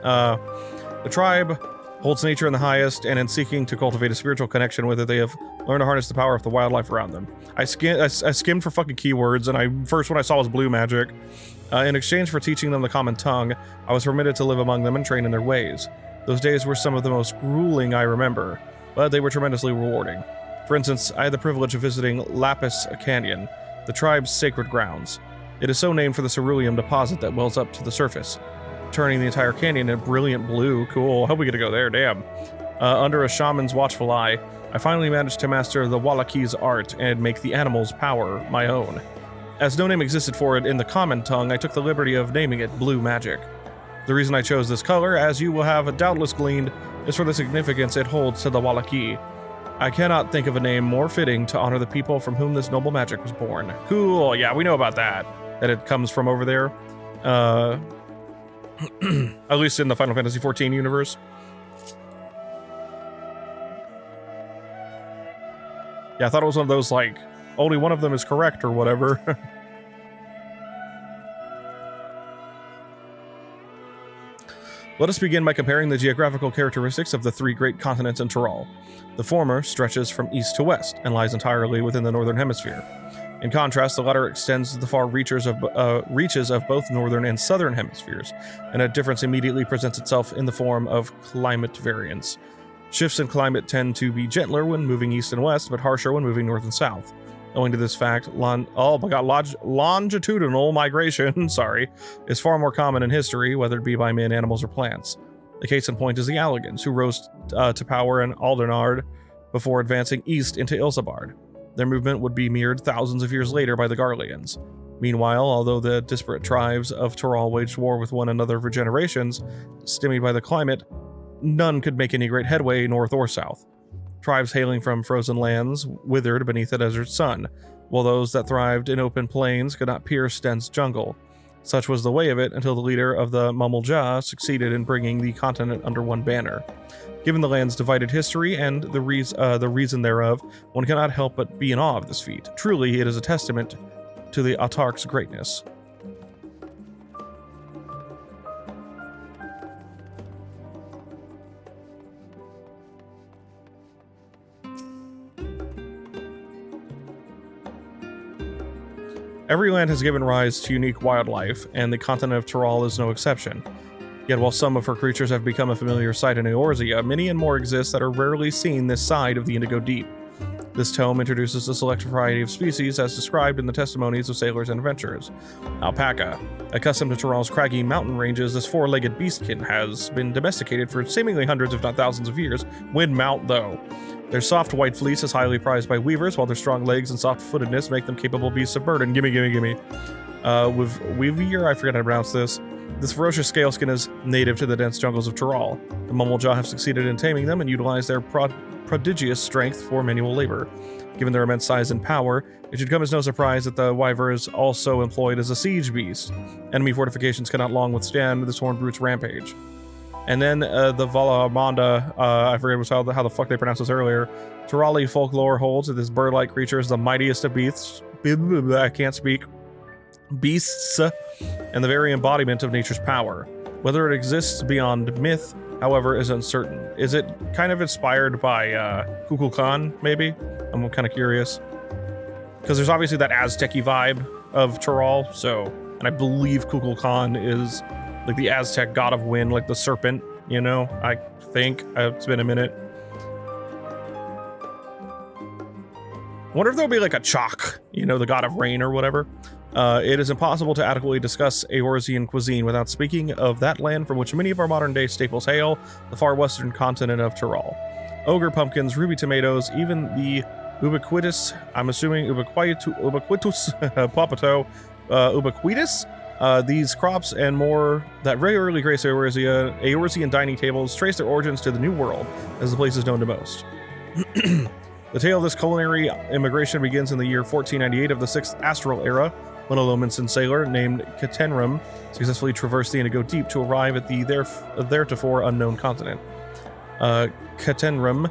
The tribe holds nature in the highest, and in seeking to cultivate a spiritual connection with it, they have learned to harness the power of the wildlife around them. I skimmed for fucking keywords, and first one I saw was blue magic. In exchange for teaching them the common tongue, I was permitted to live among them and train in their ways. Those days were some of the most grueling I remember, but they were tremendously rewarding. For instance, I had the privilege of visiting Lapis Canyon, the tribe's sacred grounds. It is so named for the cerulean deposit that wells up to the surface, turning the entire canyon a brilliant blue. Cool. I hope we get to go there. Damn. Under a shaman's watchful eye, I finally managed to master the Wallachi's art and make the animal's power my own. As no name existed for it in the common tongue, I took the liberty of naming it Blue Magic. The reason I chose this color, as you will have doubtless gleaned, is for the significance it holds to the Wallachi. I cannot think of a name more fitting to honor the people from whom this noble magic was born. Cool, yeah, we know about that. That it comes from over there. At least in the Final Fantasy XIV universe. Yeah, I thought it was one of those, like, only one of them is correct or whatever. Let us begin by comparing the geographical characteristics of the three great continents in Tyrol. The former stretches from east to west and lies entirely within the northern hemisphere. In contrast, the latter extends to the far reaches of both northern and southern hemispheres, and a difference immediately presents itself in the form of climate variance. Shifts in climate tend to be gentler when moving east and west, but harsher when moving north and south. Owing to this fact, longitudinal migration, is far more common in history, whether it be by men, animals, or plants. The case in point is the Alligans, who rose to power in Aldenard before advancing east into Ilsabard. Their movement would be mirrored thousands of years later by the Garleans. Meanwhile, although the disparate tribes of Tyrol waged war with one another for generations, stymied by the climate, none could make any great headway north or south. Tribes hailing from frozen lands withered beneath the desert sun, while those that thrived in open plains could not pierce dense jungle. Such was the way of it until the leader of the Mummel succeeded in bringing the continent under one banner. Given the land's divided history and the reason thereof, one cannot help but be in awe of this feat. Truly, it is a testament to the Autarch's greatness. Every land has given rise to unique wildlife, and the continent of Tyrol is no exception. Yet while some of her creatures have become a familiar sight in Eorzea, many and more exist that are rarely seen this side of the Indigo Deep. This tome introduces a select variety of species as described in the testimonies of sailors and adventurers. Alpaca. Accustomed to Tyrol's craggy mountain ranges, this four-legged beastkin has been domesticated for seemingly hundreds if not thousands of years. Win mount, though. Their soft white fleece is highly prized by weavers, while their strong legs and soft-footedness make them capable beasts of burden. Gimme. With Weavier, I forget how to pronounce this. This ferocious scaleskin is native to the dense jungles of Tyrol. The Mummel have succeeded in taming them and utilize their prodigious strength for manual labor. Given their immense size and power, it should come as no surprise that the Wyver is also employed as a siege beast. Enemy fortifications cannot long withstand this horned brute's rampage. And then the Valamonda, I forget how the fuck they pronounced this earlier. Tyrali folklore holds that this bird-like creature is the mightiest of beasts. I can't speak. Beasts, and the very embodiment of nature's power. Whether it exists beyond myth, however, is uncertain. Is it kind of inspired by Kukulkan, maybe? I'm kind of curious. Because there's obviously that Aztec-y vibe of Tyrol, and I believe Kukulkan is like the Aztec god of wind, like the serpent, you know? I think. It's been a minute. I wonder if there'll be like a Chak, you know, the god of rain or whatever. It is impossible to adequately discuss Eorzean cuisine without speaking of that land from which many of our modern-day staples hail, the far western continent of Tyrol. Ogre pumpkins, ruby tomatoes, even the ubiquitous, I'm assuming ubiquitous papato, ubiquitous? These crops and more that regularly grace Eorzean dining tables trace their origins to the New World, as the place is known to most. The tale of this culinary immigration begins in the year 1498 of the 6th Astral Era, when a Lominson sailor named Ketenram successfully traversed the Indigo Deep to arrive at the theretofore unknown continent. Ketenram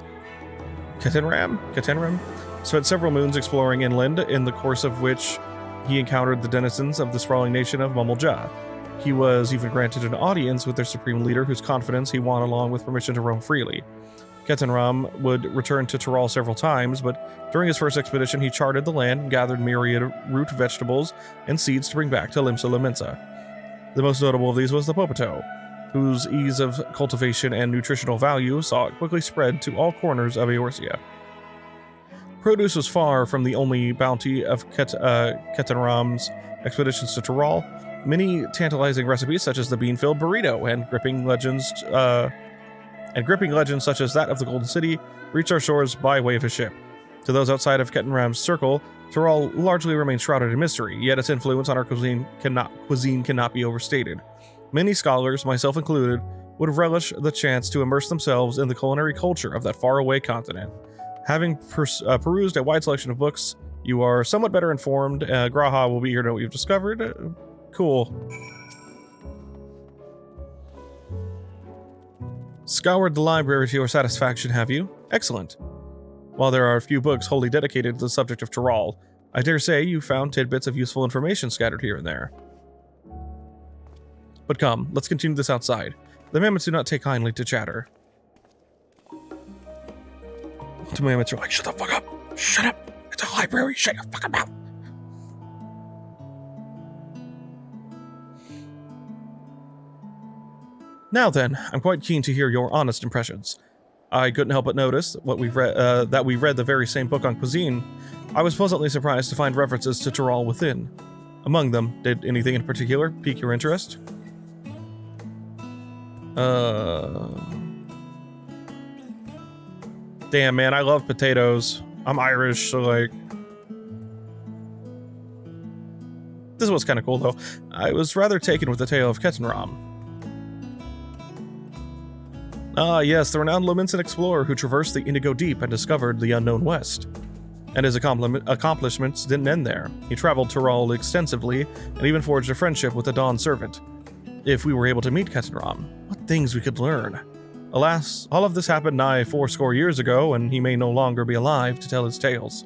spent several moons exploring inland, in the course of which he encountered the denizens of the sprawling nation of Mummel. He was even granted an audience with their supreme leader, whose confidence he won along with permission to roam freely. Ketenram would return to Tyrol several times, but during his first expedition he charted the land and gathered myriad root vegetables and seeds to bring back to Limsa Lominsa. The most notable of these was the Popato, whose ease of cultivation and nutritional value saw it quickly spread to all corners of Eorzea. Produce was far from the only bounty of Ketenram's expeditions to Tyrol. Many tantalizing recipes such as the bean-filled burrito and gripping legends such as that of the Golden City reach our shores by way of a ship. To those outside of Ketenram's circle, Tyrol largely remains shrouded in mystery, yet its influence on our cuisine cannot be overstated. Many scholars, myself included, would relish the chance to immerse themselves in the culinary culture of that faraway continent. Having perused a wide selection of books, you are somewhat better informed. Graha will be here to know what you've discovered. Cool. Scoured the library to your satisfaction, have you? Excellent. While there are a few books wholly dedicated to the subject of Tyrol, I dare say you found tidbits of useful information scattered here and there. But come, let's continue this outside. The mammoths do not take kindly to chatter. The mammoths are like, shut the fuck up! Shut up! It's a library! Shut your fucking mouth! Now then, I'm quite keen to hear your honest impressions. I couldn't help but notice that we read the very same book on cuisine. I was pleasantly surprised to find references to Tyrol within. Among them, did anything in particular pique your interest? Damn, man, I love potatoes. I'm Irish, so like... This was kind of cool, though. I was rather taken with the tale of Ketenram. Ah, yes, the renowned Lominson explorer who traversed the Indigo Deep and discovered the unknown West. And his accomplishments didn't end there. He traveled Tyrol extensively and even forged a friendship with the Dawn Servant. If we were able to meet Ketenram, what things we could learn. Alas, all of this happened nigh 80 years ago, and he may no longer be alive to tell his tales.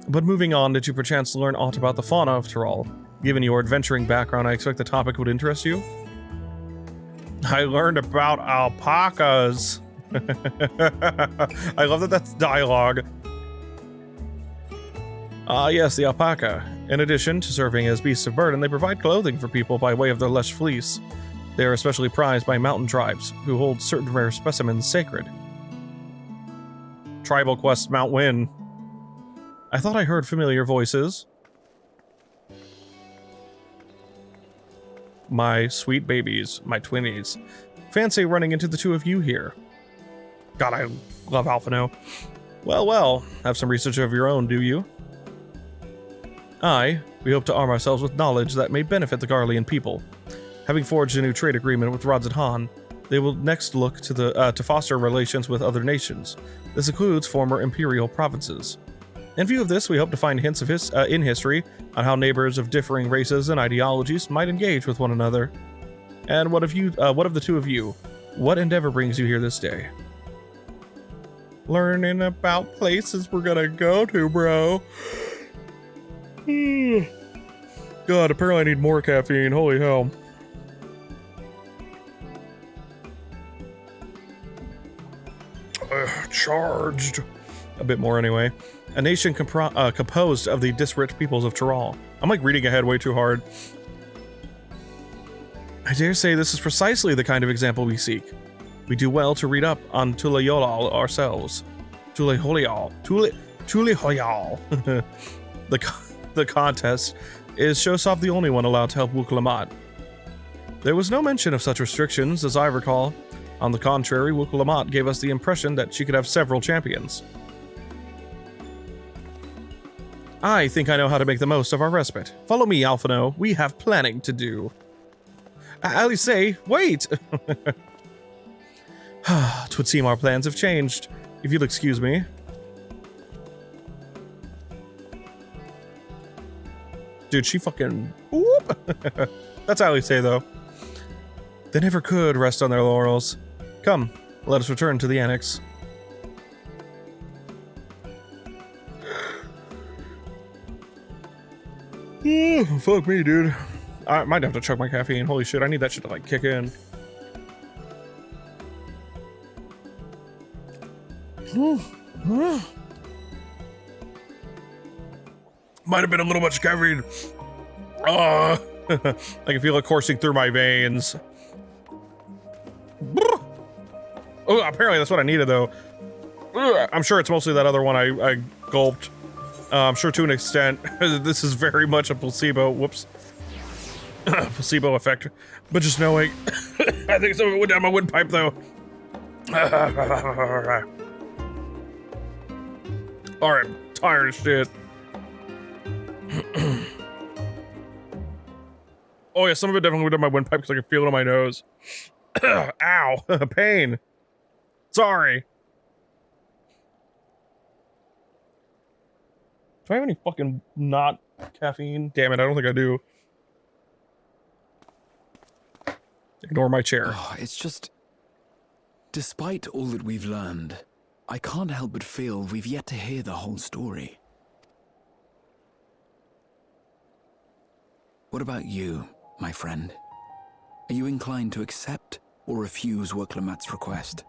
But moving on, did you perchance learn aught about the fauna of Tyrol? Given your adventuring background, I expect the topic would interest you. I learned about alpacas. I love that that's dialogue. Yes, the alpaca. In addition to serving as beasts of burden, they provide clothing for people by way of their lush fleece. They are especially prized by mountain tribes, who hold certain rare specimens sacred. Tribal quest Mount Win. I thought I heard familiar voices. My sweet babies, my twinnies. Fancy running into the two of you here. God, I love Alphino. Well, have some research of your own, do you? We hope to arm ourselves with knowledge that may benefit the Garlean people. Having forged a new trade agreement with Rodzat Han, they will next look to foster relations with other nations. This includes former imperial provinces. In view of this, we hope to find hints of in history on how neighbors of differing races and ideologies might engage with one another. And what of the two of you? What endeavor brings you here this day? Learning about places we're gonna go to, bro. God, apparently I need more caffeine. Holy hell. Charged. A bit more anyway. A nation composed of the disparate peoples of Tyrol. I'm like reading ahead way too hard. I dare say this is precisely the kind of example we seek. We do well to read up on Tulayolal ourselves. Tulayolial. The contest is Shosov the only one allowed to help Wuk Lamat. There was no mention of such restrictions, as I recall. On the contrary, Wuk Lamat gave us the impression that she could have several champions. I think I know how to make the most of our respite. Follow me, Alphino. We have planning to do. Ali say, wait! 'Twould seem our plans have changed. If you'll excuse me. Dude, she fucking... Whoop. That's how we say, though. They never could rest on their laurels. Come, let us return to the annex. Fuck me, dude. I might have to chug my caffeine. Holy shit, I need that shit to, like, kick in. Might have been a little much caffeine. I can feel it coursing through my veins. Oh, apparently that's what I needed, though. I'm sure it's mostly that other one I gulped. I'm sure to an extent. This is very much a placebo. Whoops. Placebo effect. But just knowing. I think some of it went down my windpipe, though. Alright, I'm tired of shit. Oh yeah, some of it definitely went down my windpipe because I can feel it on my nose. Ow, pain. Sorry. Do I have any fucking not caffeine? Damn it, I don't think I do. Ignore my chair. Oh, it's just... Despite all that we've learned, I can't help but feel we've yet to hear the whole story. What about you, my friend? Are you inclined to accept or refuse Wuk Lamat's request?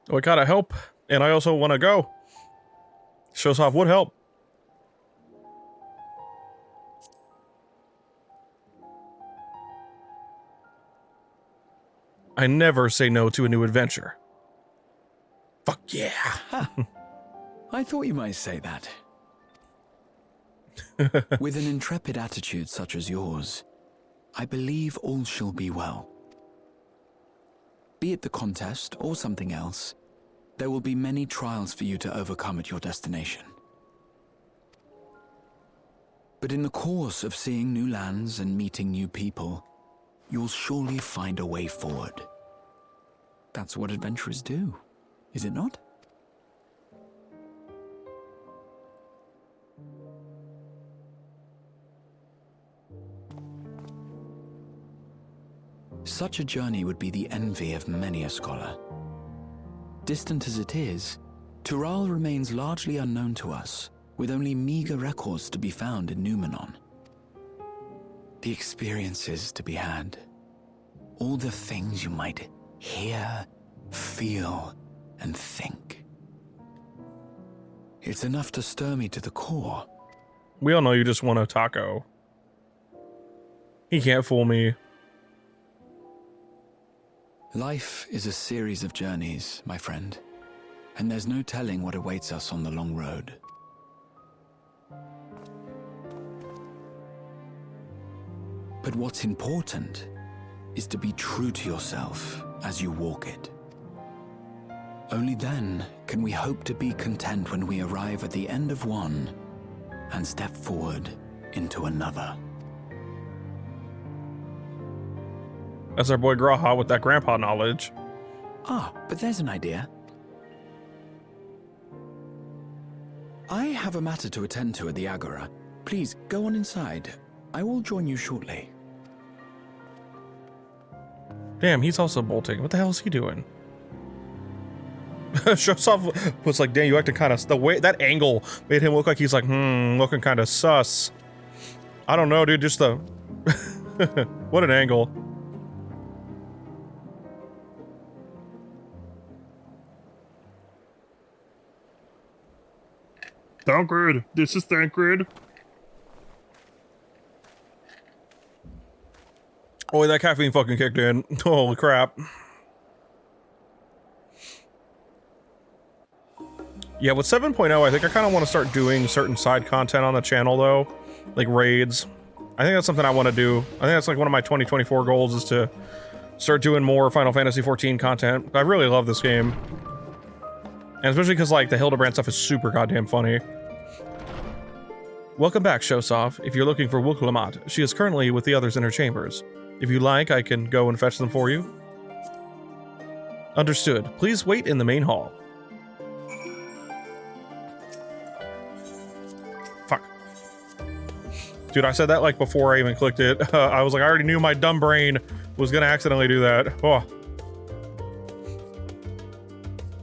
Oh, I gotta help, and I also want to go. Shosov would help. I never say no to a new adventure. Fuck yeah. I thought you might say that. With an intrepid attitude such as yours, I believe all shall be well. Be it the contest or something else, there will be many trials for you to overcome at your destination. But in the course of seeing new lands and meeting new people, you'll surely find a way forward. That's what adventurers do, is it not? Such a journey would be the envy of many a scholar. Distant as it is, Tural remains largely unknown to us, with only meager records to be found in Numenor. The experiences to be had, all the things you might hear, feel, and think. It's enough to stir me to the core. We all know you just want a taco. He can't fool me. Life is a series of journeys, my friend, and there's no telling what awaits us on the long road. But what's important is to be true to yourself as you walk it. Only then can we hope to be content when we arrive at the end of one and step forward into another. That's our boy Graha with that grandpa knowledge. Ah, but there's an idea. I have a matter to attend to at the Agora. Please, go on inside. I will join you shortly. Damn, he's also bolting. What the hell is he doing? Shows off was like, damn, you acting kind of, the way that angle made him look like he's like, looking kind of sus. I don't know, dude, just the, what an angle. Thancred, this is Thancred. Oh, that caffeine fucking kicked in. Holy crap. Yeah, with 7.0, I think I kind of want to start doing certain side content on the channel, though. Like raids. I think that's something I want to do. I think that's like one of my 2024 goals is to start doing more Final Fantasy XIV content. I really love this game. And especially because, like, the Hildebrand stuff is super goddamn funny. Welcome back, Shosov. If you're looking for Wuk Lamat, she is currently with the others in her chambers. If you like, I can go and fetch them for you. Understood. Please wait in the main hall. Fuck. Dude, I said that like before I even clicked it. I was like, I already knew my dumb brain was gonna accidentally do that. Oh.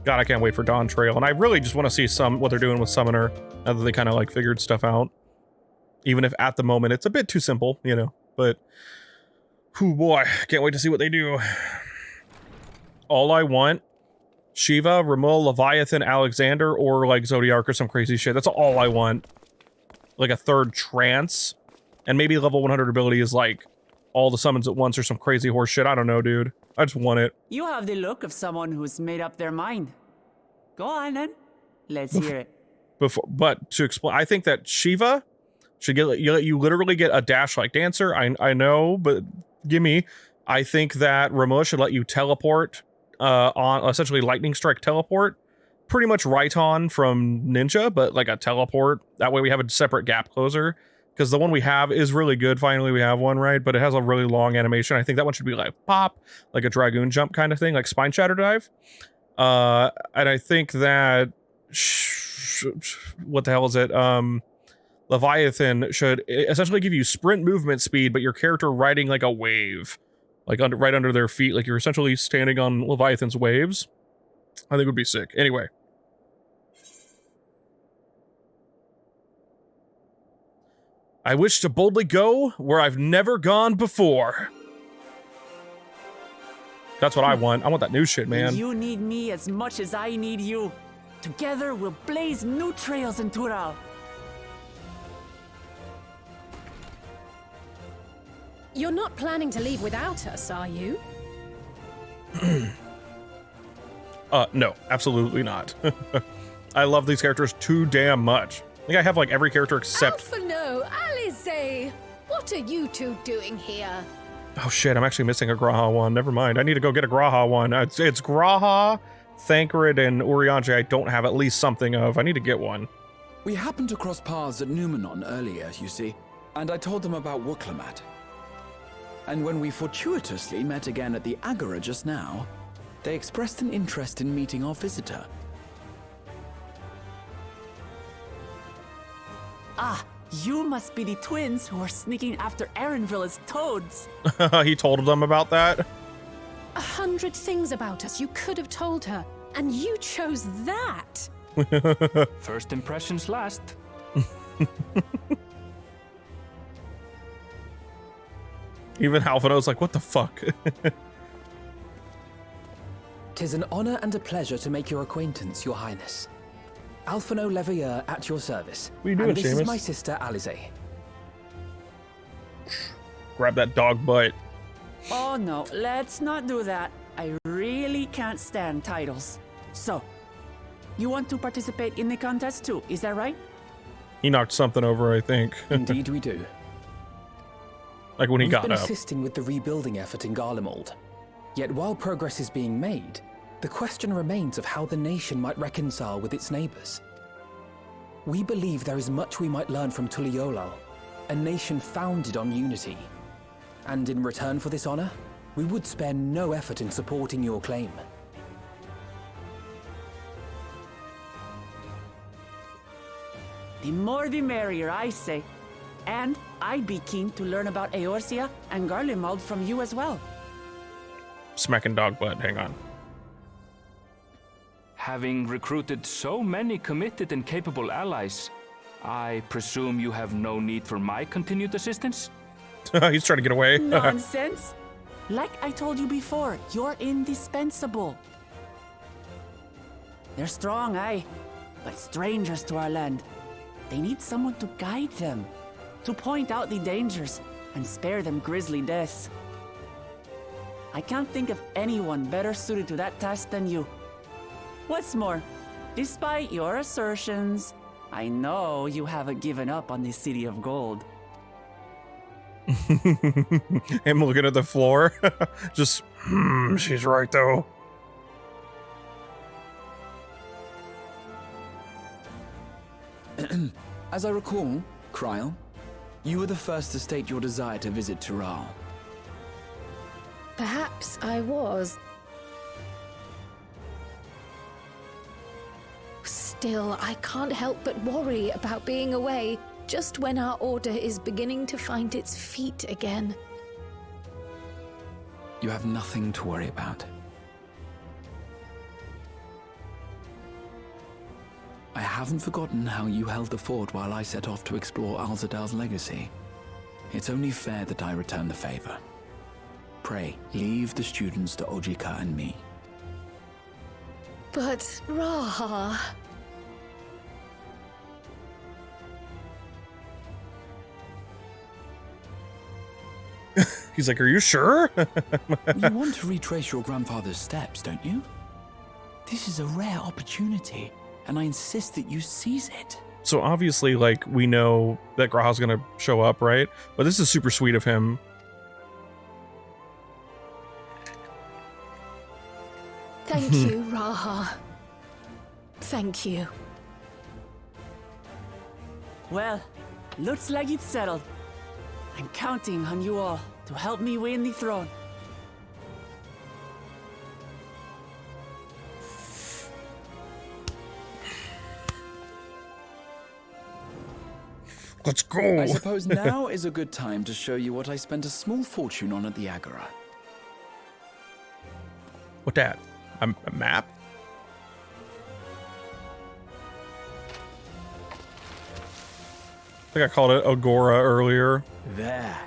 God, I can't wait for Dawntrail. And I really just want to see what they're doing with Summoner, now that they kind of like figured stuff out. Even if at the moment it's a bit too simple, you know, but whew, boy, can't wait to see what they do. All I want, Shiva, Ramul, Leviathan, Alexander, or like Zodiac or some crazy shit. That's all I want. Like a third trance. And maybe level 100 ability is like all the summons at once or some crazy horse shit. I don't know, dude. I just want it. You have the look of someone who's made up their mind. Go on then. Let's hear it. But to explain, I think that Shiva should get you literally get a dash like Dancer. I know, but gimme. I think that Ramul should let you teleport on essentially Lightning Strike teleport. Pretty much right on from Ninja, but like a teleport. That way we have a separate gap closer. Because the one we have is really good. Finally, we have one, right? But it has a really long animation. I think that one should be like pop, like a Dragoon jump kind of thing, like Spine Shatter Dive. And I think that what the hell is it? Leviathan should essentially give you sprint movement speed, but your character riding like a wave, like right under their feet, like you're essentially standing on Leviathan's waves. I think it would be sick. Anyway. I wish to boldly go where I've never gone before. That's what I want. I want that new shit, man. You need me as much as I need you. Together, we'll blaze new trails in Tural. You're not planning to leave without us, are you? No, absolutely not. I love these characters too damn much. I think I have like every character except... Alpha no, Alize! What are you two doing here? Oh shit, I'm actually missing a Graha one. Never mind. I need to go get a Graha one. It's Graha, Thancred, and Urianger I don't have at least something of. I need to get one. We happened to cross paths at Numenor earlier, you see. And I told them about Wuk Lamat. And when we fortuitously met again at the Agora just now, they expressed an interest in meeting our visitor. Ah, you must be the twins who are sneaking after Erenville as toads. He told them about that. 100 things about us you could have told her, and you chose that. First impressions last. Even Halfino's like, what the fuck? 'Tis an honor and a pleasure to make your acquaintance, Your Highness. Alphino Leveilleur at your service. What are you doing, and this Seamus? is my sister, Alize. Grab that dog butt. Oh no, let's not do that. I really can't stand titles. So, you want to participate in the contest too, is that right? He knocked something over, I think. Indeed we do. Like when he We've got been up. assisting with the rebuilding effort in Garlemald. Yet while progress is being made, the question remains of how the nation might reconcile with its neighbors. We believe there is much we might learn from Tuliolal, a nation founded on unity. And in return for this honor, we would spare no effort in supporting your claim. The more the merrier, I say. And I'd be keen to learn about Eorzea and Garlemald from you as well. Smacking dog butt, hang on. Having recruited so many committed and capable allies, I presume you have no need for my continued assistance? He's trying to get away. Nonsense! Like I told you before, you're indispensable. They're strong, aye, but strangers to our land. They need someone to guide them, to point out the dangers and spare them grisly deaths. I can't think of anyone better suited to that task than you. What's more, despite your assertions, I know you haven't given up on the City of Gold. Him looking at the floor. Just, she's right though. As I recall, Krile, you were the first to state your desire to visit Tural. Perhaps I was. Still, I can't help but worry about being away just when our order is beginning to find its feet again. You have nothing to worry about. I haven't forgotten how you held the fort while I set off to explore Alzadal's legacy. It's only fair that I return the favor. Pray, leave the students to Ojika and me. But, Raha... He's like, are you sure? You want to retrace your grandfather's steps, don't you? This is a rare opportunity, and I insist that you seize it. So obviously, like, we know that Graha's gonna show up, right? But this is super sweet of him. Thank you, Raha. Thank you. Well, looks like it's settled. I'm counting on you all to help me win the throne. Let's go. I suppose now is a good time to show you what I spent a small fortune on at the Agora. What that? A map? I think I called it Agora earlier. There.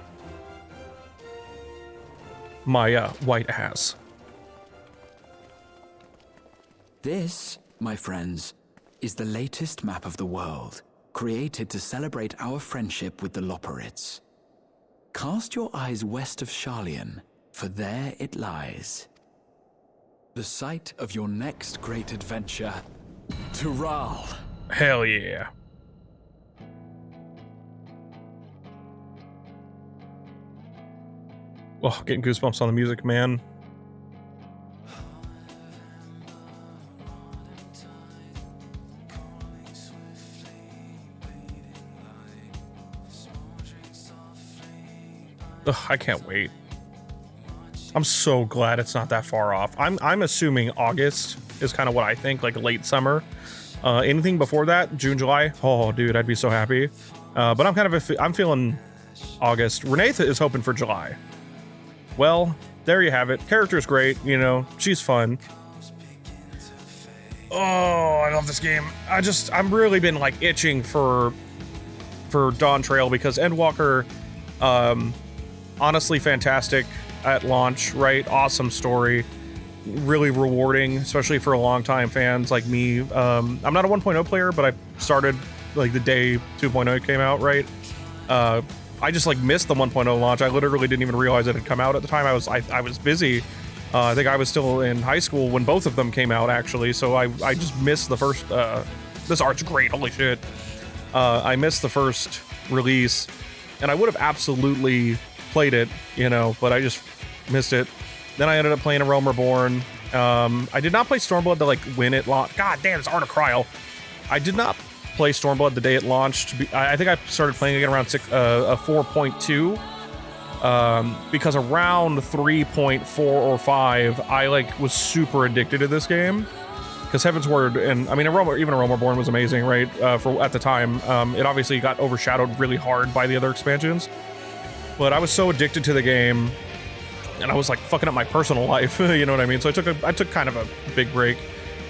My white ass. This, my friends, is the latest map of the world, created to celebrate our friendship with the Loperids. Cast your eyes west of Sharlayan, for there it lies. The site of your next great adventure, Tural. Hell yeah. Oh, getting goosebumps on the music, man. Ugh, I can't wait. I'm so glad it's not that far off. I'm assuming August is kind of what I think, like late summer. Anything before that, June, July, oh dude, I'd be so happy. But I'm feeling August. Renee is hoping for July. Well, there you have it. Character's great, you know, she's fun. Oh, I love this game. I'm really been like itching for Dawntrail because Endwalker, honestly fantastic at launch, right? Awesome story, really rewarding, especially for long-time fans like me. I'm not a 1.0 player, but I started like the day 2.0 came out, right? I just like missed the 1.0 launch. I literally didn't even realize it had come out at the time. I was busy. I think I was still in high school when both of them came out, actually. So I just missed the first. This art's great. Holy shit! I missed the first release, and I would have absolutely played it, you know, but I just missed it. Then I ended up playing A Realm Reborn. I did not play Stormblood to like when it launched. God damn, it's Art of Krile. I did not play Stormblood the day it launched. I think I started playing again around 4.2. Because around 3.4 or 5, I like was super addicted to this game. Because Heaven's Word and I mean, even A Realm Reborn was amazing, right? For at the time, it obviously got overshadowed really hard by the other expansions. But I was so addicted to the game, and I was like fucking up my personal life, you know what I mean? So I took kind of a big break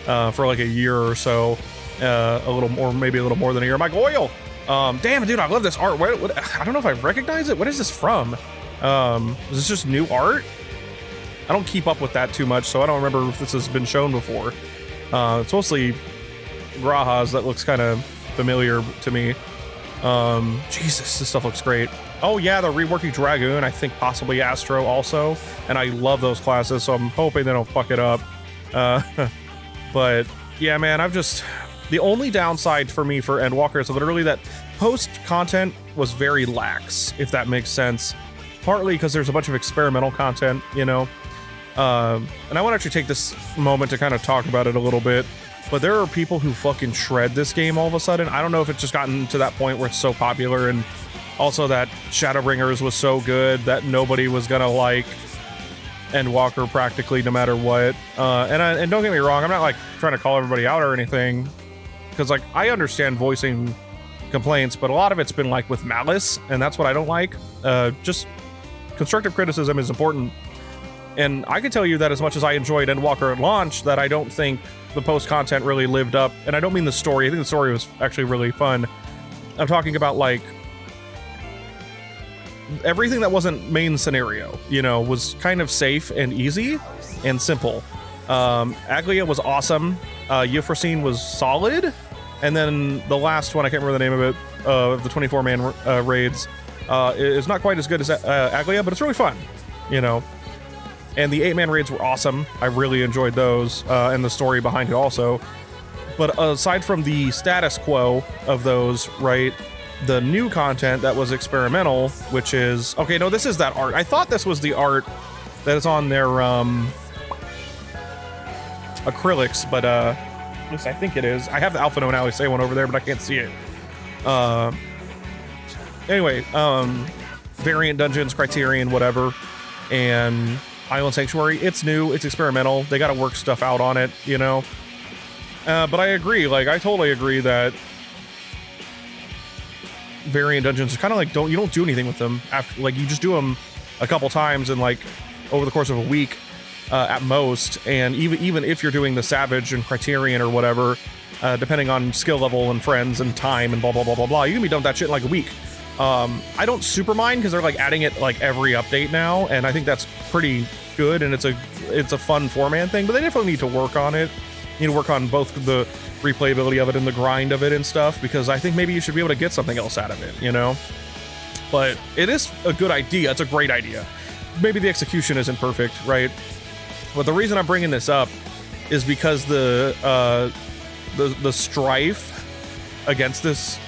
for like a year or so, a little more, maybe a little more than a year. I'm like, Oil! Damn, dude, I love this art. What, I don't know if I recognize it. What is this from? Is this just new art? I don't keep up with that too much, so I don't remember if this has been shown before. It's mostly Graha's that looks kind of familiar to me. Jesus, this stuff looks great. Oh yeah, they're reworking Dragoon, I think possibly Astro also, and I love those classes, so I'm hoping they don't fuck it up. But yeah, man, the only downside for me for Endwalker is literally that post content was very lax, if that makes sense. Partly because there's a bunch of experimental content, you know. And I want to actually take this moment to kind of talk about it a little bit. But there are people who fucking shred this game all of a sudden. I don't know if it's just gotten to that point where it's so popular, and also that Shadowbringers was so good that nobody was gonna like Endwalker practically no matter what. And don't get me wrong, I'm not like trying to call everybody out or anything, because like I understand voicing complaints, but a lot of it's been like with malice, and that's what I don't like. Just constructive criticism is important. And I can tell you that as much as I enjoyed Endwalker at launch, that I don't think the post content really lived up. And I don't mean the story. I think the story was actually really fun. I'm talking about like everything that wasn't main scenario, you know, was kind of safe and easy and simple. Aglia was awesome. Euphrosyne was solid. And then the last one, I can't remember the name of it, of the 24-man raids, is not quite as good as Aglia, but it's really fun, you know. And the 8-man raids were awesome. I really enjoyed those, and the story behind it also. But aside from the status quo of those, right, the new content that was experimental, which is... Okay, no, this is that art. I thought this was the art that is on their acrylics, but at least I think it is. I have the Alpha Note Alley say one over there, but I can't see it. Anyway, variant dungeons, Criterion, whatever, and Island Sanctuary, it's new, it's experimental, they gotta work stuff out on it, you know? But I agree, like, I totally agree that variant dungeons are kind of like, you don't do anything with them after, like, you just do them a couple times and like over the course of a week at most, and even if you're doing the Savage and Criterion or whatever, depending on skill level and friends and time and blah blah blah blah blah, you can be done with that shit in like a week. I don't super mind because they're like adding it like every update now, and I think that's pretty good, and it's a fun 4-man thing, but they definitely need to work on it. You need to work on both the replayability of it and the grind of it and stuff, because I think maybe you should be able to get something else out of it, you know? But it is a good idea. It's a great idea. Maybe the execution isn't perfect, right? But the reason I'm bringing this up is because the strife against this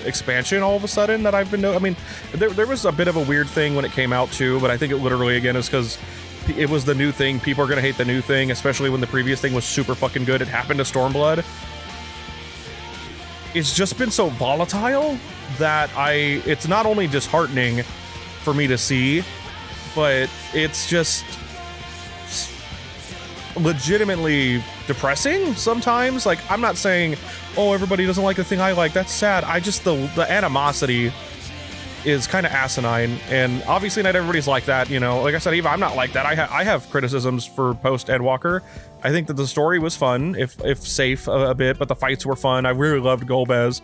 expansion all of a sudden that I've been I mean, there was a bit of a weird thing when it came out too, but I think it literally again is because it was the new thing. People are gonna hate the new thing, especially when the previous thing was super fucking good. It happened to Stormblood. It's just been so volatile that it's not only disheartening for me to see, but it's just legitimately depressing sometimes. Like, I'm not saying, oh, everybody doesn't like the thing I like. That's sad. I just, the animosity is kind of asinine, and obviously not everybody's like that, you know. Like I said, even I'm not like that. I have criticisms for post Endwalker. I think that the story was fun, if safe a bit, but the fights were fun. I really loved Golbez.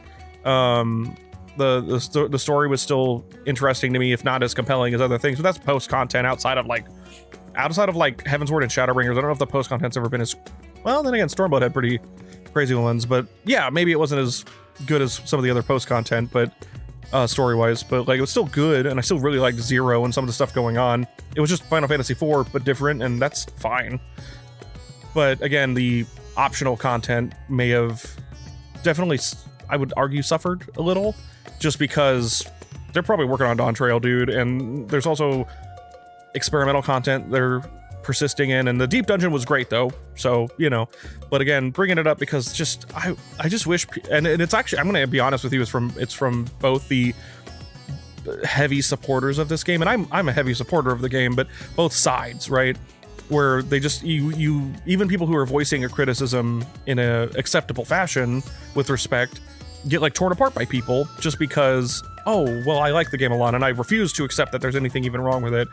The story was still interesting to me, if not as compelling as other things. But that's post content outside of like Heavensward and Shadowbringers. I don't know if the post content's ever been as well. Then again, Stormblood had pretty crazy ones, but yeah, maybe it wasn't as good as some of the other post content, but story-wise, but like it was still good, and I still really liked Zero and some of the stuff going on. It was just Final Fantasy IV, but different, and that's fine. But again, the optional content may have definitely, I would argue, suffered a little, just because they're probably working on Dawntrail, dude, and there's also experimental content they're persisting in, and the deep dungeon was great though, so you know. But again, bringing it up because just I just wish, and it's actually, I'm gonna be honest with you, it's from both the heavy supporters of this game, and I'm a heavy supporter of the game, but both sides, right, where they just you even people who are voicing a criticism in a acceptable fashion with respect get like torn apart by people just because, oh well, I like the game a lot and I refuse to accept that there's anything even wrong with it,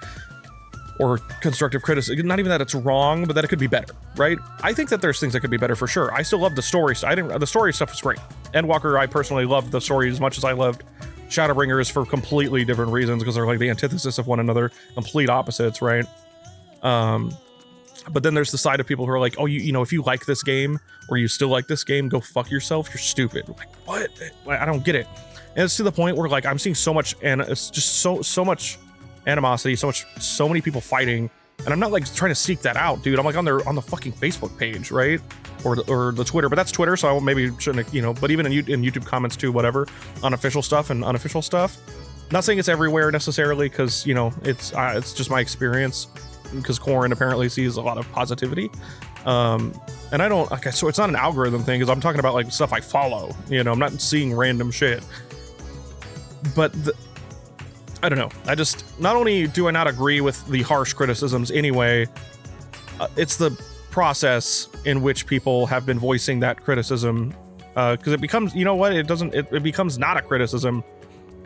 or constructive criticism. Not even that it's wrong, but that it could be better, right? I think that there's things that could be better for sure. I still love the story. The story stuff was great. Endwalker, I personally loved the story as much as I loved Shadowbringers for completely different reasons, because they're like the antithesis of one another, complete opposites, right? But then there's the side of people who are like, oh, you know, if you like this game or you still like this game, go fuck yourself. You're stupid. Like, what? I don't get it. And it's to the point where like I'm seeing so much, and it's just so much animosity, so many people fighting, and I'm not like trying to seek that out, dude. I'm like on the fucking Facebook page, right, or the Twitter, but that's Twitter, so I maybe shouldn't, you know. But even in YouTube comments too, whatever, on official stuff and unofficial stuff. Not saying it's everywhere necessarily, because you know it's just my experience, because Corin apparently sees a lot of positivity, and I don't. Okay, so it's not an algorithm thing, because I'm talking about like stuff I follow. You know, I'm not seeing random shit, but I don't know. I just, not only do I not agree with the harsh criticisms anyway, it's the process in which people have been voicing that criticism, because it becomes, you know what, it becomes not a criticism,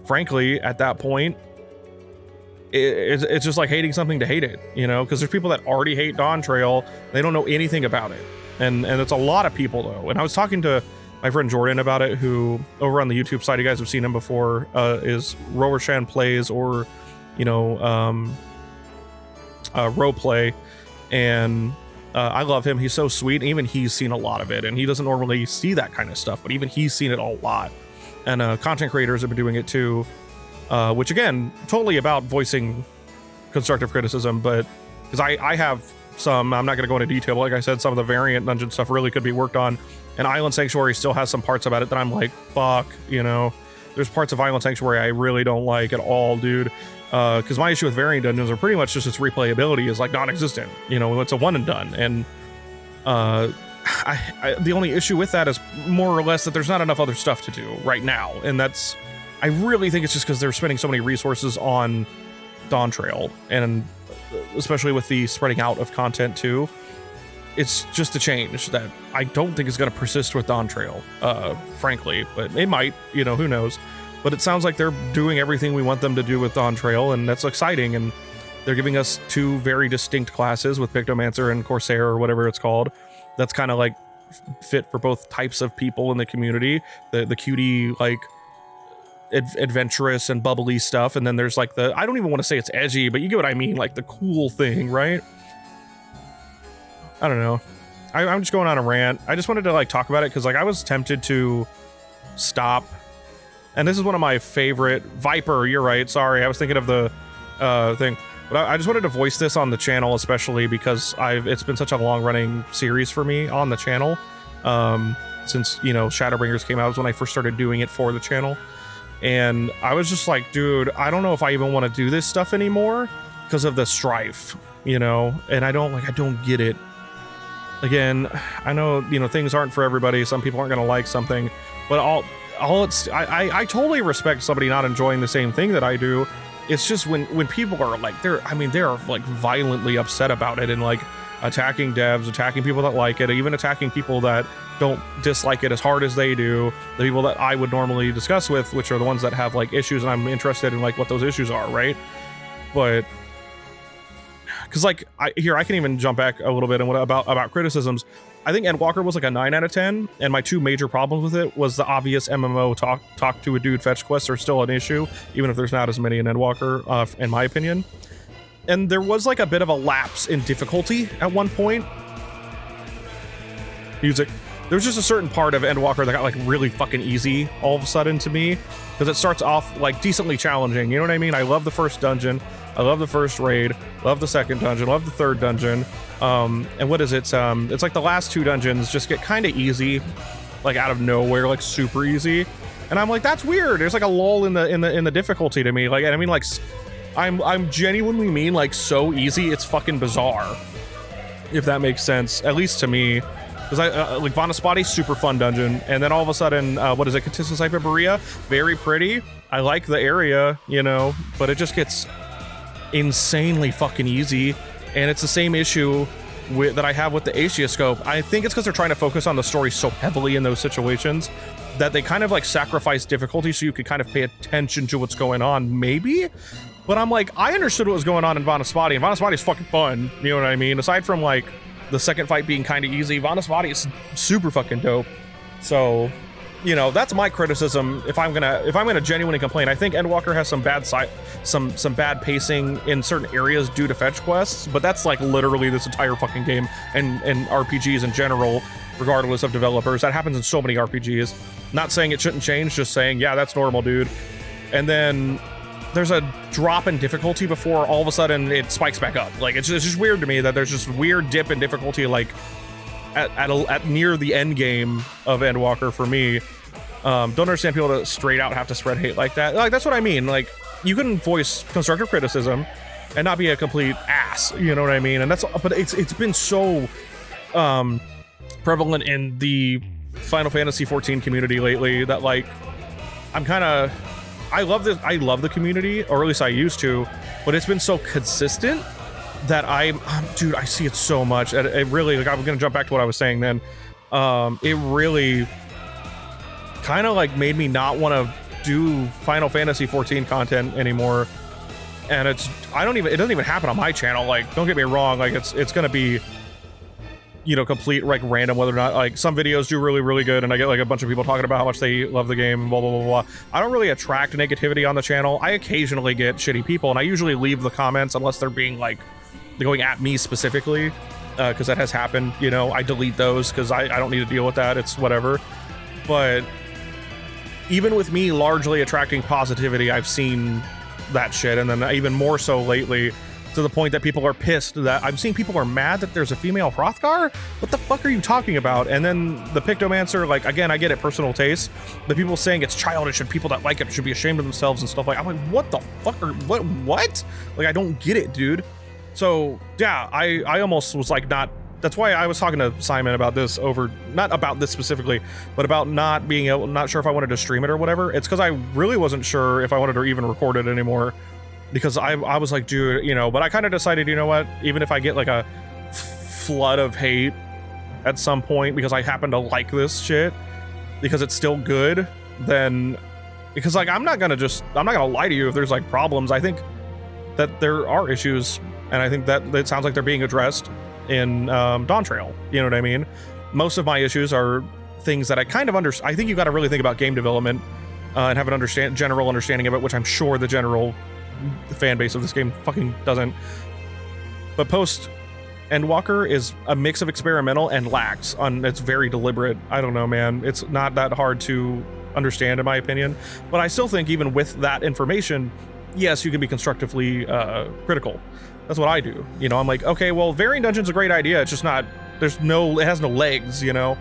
frankly, at that point. It's just like hating something to hate it, you know, because there's people that already hate Dawntrail, they don't know anything about it, and it's a lot of people though. And I was talking to my friend Jordan about it, who over on the YouTube side, you guys have seen him before, is Rowershan Plays, or you know, Roleplay, and I love him. He's so sweet, and even he's seen a lot of it, and he doesn't normally see that kind of stuff, but even he's seen it a lot. And content creators have been doing it too, which again, totally about voicing constructive criticism, but because I have some, I'm not going to go into detail, but like I said, some of the variant dungeon stuff really could be worked on. And Island Sanctuary still has some parts about it that I'm like, fuck, you know. There's parts of Island Sanctuary I really don't like at all, dude. Because my issue with variant dungeons are pretty much just its replayability is like non-existent. You know, it's a one and done. And the only issue with that is more or less that there's not enough other stuff to do right now. And that's, I really think it's just because they're spending so many resources on Dawntrail, and especially with the spreading out of content too. It's just a change that I don't think is going to persist with Dawntrail, frankly, but it might, you know, who knows. But it sounds like they're doing everything we want them to do with Dawntrail, and that's exciting. And they're giving us two very distinct classes with Pictomancer and Corsair, or whatever it's called. That's kind of like fit for both types of people in the community. The cutie, like adventurous and bubbly stuff, and then there's like the, I don't even want to say it's edgy, but you get what I mean, like the cool thing, right? I don't know. I'm just going on a rant. I just wanted to like talk about it because like I was tempted to stop. And this is one of my favorite, Viper, you're right, sorry, I was thinking of the thing. But I just wanted to voice this on the channel, especially because it's been such a long running series for me on the channel. Since, you know, Shadowbringers came out was when I first started doing it for the channel. And I was just like, dude, I don't know if I even want to do this stuff anymore because of the strife, you know? And I don't get it. Again, I know, you know, things aren't for everybody. Some people aren't going to like something, but I totally respect somebody not enjoying the same thing that I do. it's just when people are like, they're like violently upset about it and like attacking devs, attacking people that like it, even attacking people that don't dislike it as hard as they do, the people that I would normally discuss with, which are the ones that have like issues, and I'm interested in like what those issues are, right? But because like I can even jump back a little bit and what about criticisms. I think Endwalker was like a 9 out of 10, and my two major problems with it was the obvious MMO talk to a dude fetch quests are still an issue, even if there's not as many in Endwalker, in my opinion. And there was like a bit of a lapse in difficulty at one point. Music. There was just a certain part of Endwalker that got like really fucking easy all of a sudden to me, because it starts off like decently challenging. You know what I mean? I love the first dungeon. I love the first raid. Love the second dungeon. Love the third dungeon. And what is it? It's like the last two dungeons just get kind of easy, like out of nowhere, like super easy. And I'm like, that's weird. There's like a lull in the difficulty to me. Like, and I mean, like, I'm genuinely mean like so easy. It's fucking bizarre, if that makes sense. At least to me. Because I like Vanaspati, super fun dungeon, and then all of a sudden, what is it? Contessa Cyberia, very pretty. I like the area, you know, but it just gets insanely fucking easy, and it's the same issue that I have with the Aetioscope. I think it's because they're trying to focus on the story so heavily in those situations that they kind of like sacrifice difficulty so you could kind of pay attention to what's going on, maybe. But I'm like, I understood what was going on in Vanaspati, and Vanaspati is fucking fun. You know what I mean? Aside from like the second fight being kind of easy, Vanaspati is super fucking dope. So, you know, that's my criticism. If I'm gonna genuinely complain, I think Endwalker has some bad pacing in certain areas due to fetch quests, but that's like literally this entire fucking game and RPGs in general, regardless of developers. That happens in so many RPGs. Not saying it shouldn't change, just saying, yeah, that's normal, dude. And then there's a drop in difficulty before all of a sudden it spikes back up. Like, it's just weird to me that there's just weird dip in difficulty, like at near the end game of Endwalker for me. Don't understand people that straight out have to spread hate like that. Like, that's what I mean. Like, you can voice constructive criticism and not be a complete ass, you know what I mean? And that's, but it's been so prevalent in the Final Fantasy XIV community lately that like I love the community, or at least I used to, but it's been so consistent that dude, I see it so much. It really, like, I'm gonna jump back to what I was saying then. It really kind of like made me not want to do Final Fantasy XIV content anymore. And it doesn't even happen on my channel. Like, don't get me wrong, like it's gonna be, you know, complete like random whether or not like some videos do really, really good and I get like a bunch of people talking about how much they love the game, blah, blah, blah, blah. I don't really attract negativity on the channel. I occasionally get shitty people, and I usually leave the comments unless they're being like, they're going at me specifically, because that has happened. You know, I delete those because I don't need to deal with that. It's whatever. But even with me largely attracting positivity, I've seen that shit, and then even more so lately, to the point that people are pissed that I'm seeing people are mad that there's a female Hrothgar. What the fuck are you talking about? And then the Pictomancer, like, again, I get it, personal taste. The people saying it's childish and people that like it should be ashamed of themselves and stuff like, I'm like, what the fuck are, what? Like, I don't get it, dude. So yeah, I almost was like, that's why I was talking to Simon about this not about this specifically, but about not sure if I wanted to stream it or whatever. It's because I really wasn't sure if I wanted to even record it anymore. Because I was like, dude, you know, but I kind of decided, you know what, even if I get like a flood of hate at some point because I happen to like this shit, because it's still good, then, because like, I'm not gonna lie to you if there's like problems. I think that there are issues, and I think that it sounds like they're being addressed in Dawntrail, you know what I mean? Most of my issues are things that I kind of I think you got to really think about game development and have an general understanding of it, which I'm sure the general fan base of this game fucking doesn't. But post Endwalker is a mix of experimental and lax on, it's very deliberate. I don't know, man, it's not that hard to understand in my opinion, but I still think even with that information, yes, you can be constructively critical. That's what I do, you know. I'm like, okay, well, Varying Dungeon's a great idea, it's just not, it has no legs, you know.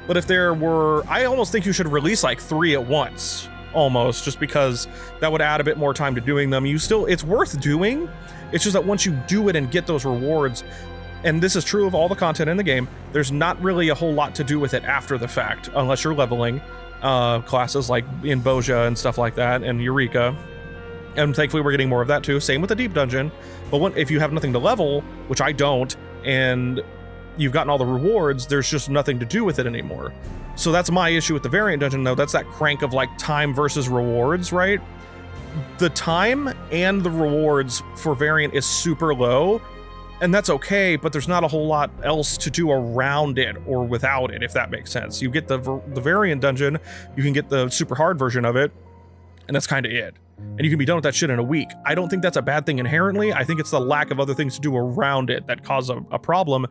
But if there were, I almost think you should release like 3 at once, almost, just because that would add a bit more time to doing them. It's worth doing. It's just that once you do it and get those rewards, and this is true of all the content in the game, there's not really a whole lot to do with it after the fact, unless you're leveling classes like in Boja and stuff like that, and Eureka. And thankfully we're getting more of that too. Same with the deep dungeon. But if you have nothing to level, which I don't, and you've gotten all the rewards, there's just nothing to do with it anymore. So that's my issue with the variant dungeon though. That's that crank of like time versus rewards, right? The time and the rewards for variant is super low, and that's okay, but there's not a whole lot else to do around it or without it, if that makes sense. You get the variant dungeon, you can get the super hard version of it, and that's kind of it. And you can be done with that shit in a week. I don't think that's a bad thing inherently. I think it's the lack of other things to do around it that cause a problem.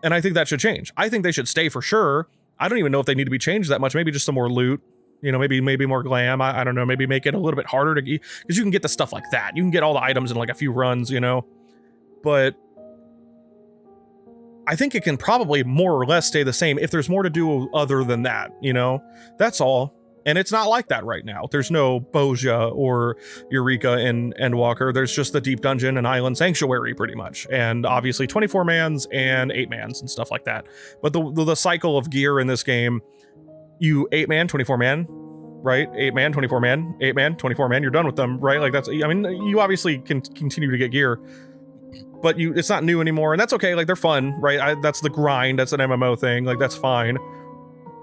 And I think that should change. I think they should stay for sure. I don't even know if they need to be changed that much. Maybe just some more loot. You know, maybe more glam. I don't know. Maybe make it a little bit harder to get, because you can get the stuff like that. You can get all the items in like a few runs, you know. But I think it can probably more or less stay the same if there's more to do other than that, you know. That's all. And it's not like that right now. There's no Bozja or Eureka in Endwalker. There's just the Deep Dungeon and Island Sanctuary, pretty much. And obviously 24-mans and 8-mans and stuff like that. But the cycle of gear in this game, you 8-man, 24-man, right? 8-man, 24-man, 8-man, 24-man, you're done with them, right? Like that's, I mean, you obviously can continue to get gear, but it's not new anymore. And that's okay. Like they're fun, right? That's the grind. That's an MMO thing. Like that's fine.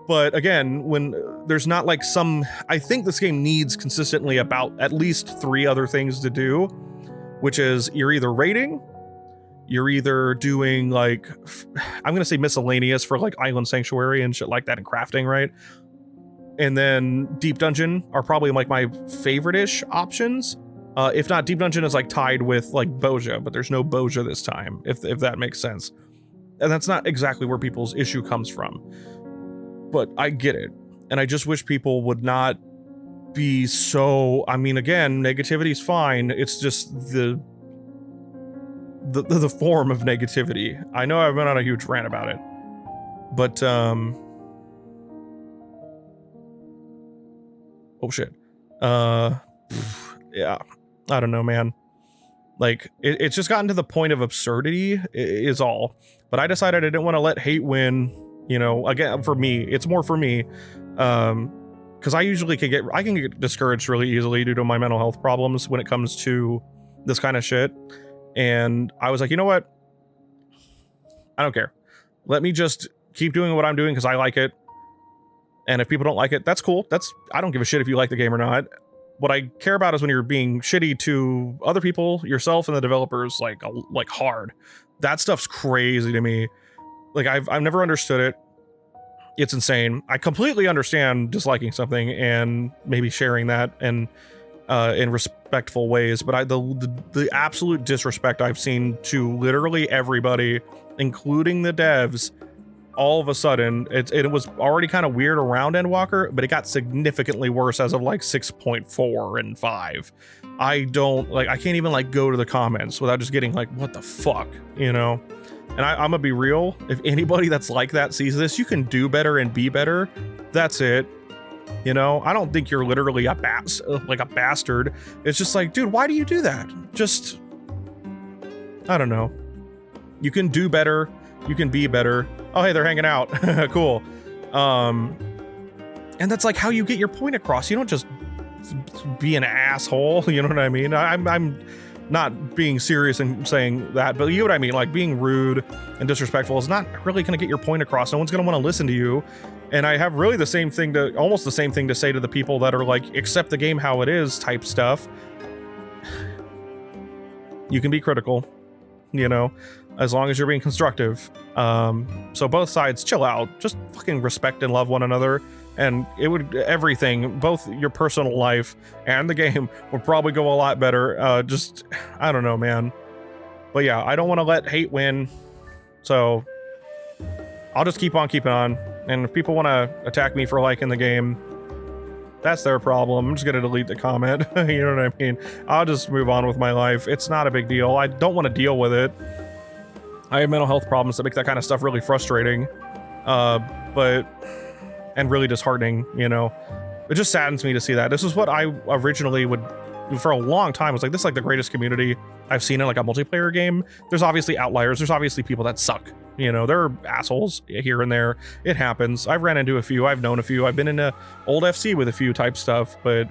But again, when there's not like I think this game needs consistently about at least 3 other things to do, which is you're either raiding, you're either doing like, I'm going to say miscellaneous for like Island Sanctuary and shit like that and crafting, right? And then Deep Dungeon are probably like my favorite-ish options. If not, Deep Dungeon is like tied with like Bozja, but there's no Bozja this time, if that makes sense. And that's not exactly where people's issue comes from. But I get it. And I just wish people would not be so, I mean, again, negativity is fine. It's just the form of negativity. I know I've been on a huge rant about it, but oh shit. Yeah, I don't know, man. Like it's just gotten to the point of absurdity is all. But I decided I didn't want to let hate win. You know, again, for me, it's more for me, because I usually can get discouraged really easily due to my mental health problems when it comes to this kind of shit. And I was like, you know what? I don't care. Let me just keep doing what I'm doing because I like it. And if people don't like it, that's cool. I don't give a shit if you like the game or not. What I care about is when you're being shitty to other people, yourself, and the developers, like hard. That stuff's crazy to me. Like I've never understood it. It's insane. I completely understand disliking something and maybe sharing that and in respectful ways, but the absolute disrespect I've seen to literally everybody, including the devs, all of a sudden, it was already kind of weird around Endwalker, but it got significantly worse as of like 6.4 and 5. I can't even like go to the comments without just getting like, what the fuck, you know? And I'm gonna be real, if anybody that's like that sees this, you can do better and be better. That's it. You know, I don't think you're literally a bastard. It's just like, dude, why do you do that? Just, I don't know. You can do better. You can be better. Oh, hey, they're hanging out. Cool. And that's like how you get your point across. You don't just be an asshole. You know what I mean? I'm not being serious and saying that, but you know what I mean? Like being rude and disrespectful is not really going to get your point across. No one's going to want to listen to you. And I have really almost the same thing to say to the people that are like, accept the game how it is type stuff. You can be critical, you know, as long as you're being constructive. So both sides chill out, just fucking respect and love one another. And everything, both your personal life and the game would probably go a lot better. I don't know, man. But yeah, I don't want to let hate win. So I'll just keep on keeping on. And if people want to attack me for liking the game, that's their problem. I'm just going to delete the comment. You know what I mean? I'll just move on with my life. It's not a big deal. I don't want to deal with it. I have mental health problems that make that kind of stuff really frustrating. And really disheartening, you know. It just saddens me to see that. This is what I originally would, for a long time, was like, this is like the greatest community I've seen in like a multiplayer game. There's obviously outliers. There's obviously people that suck. You know, there are assholes here and there. It happens. I've ran into a few. I've known a few. I've been in a old FC with a few type stuff, but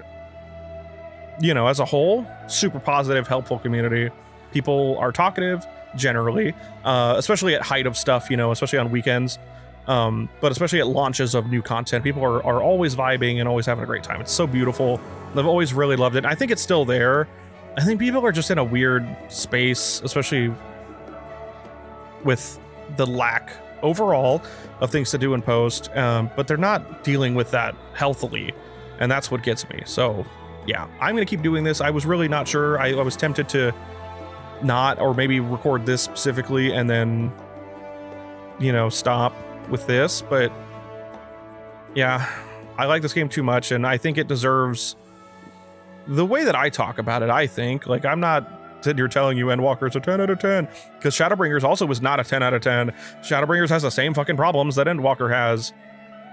as a whole, super positive, helpful community. People are talkative generally, especially at height of stuff, especially on weekends, but especially at launches of new content. People are always vibing and always having a great time. It's so beautiful. I've always really loved it. I think it's still there. I think people are just in a weird space, especially with the lack overall of things to do in post, but they're not dealing with that healthily, and that's what gets me. So yeah, I'm gonna keep doing this. I was really not sure. I was tempted to not, or maybe record this specifically and then stop with this, but yeah, I like this game too much, and I think it deserves the way that I talk about it. I think, like, I'm not sitting here telling you Endwalker is a 10 out of 10, because Shadowbringers also was not a 10 out of 10. Shadowbringers has the same fucking problems that Endwalker has.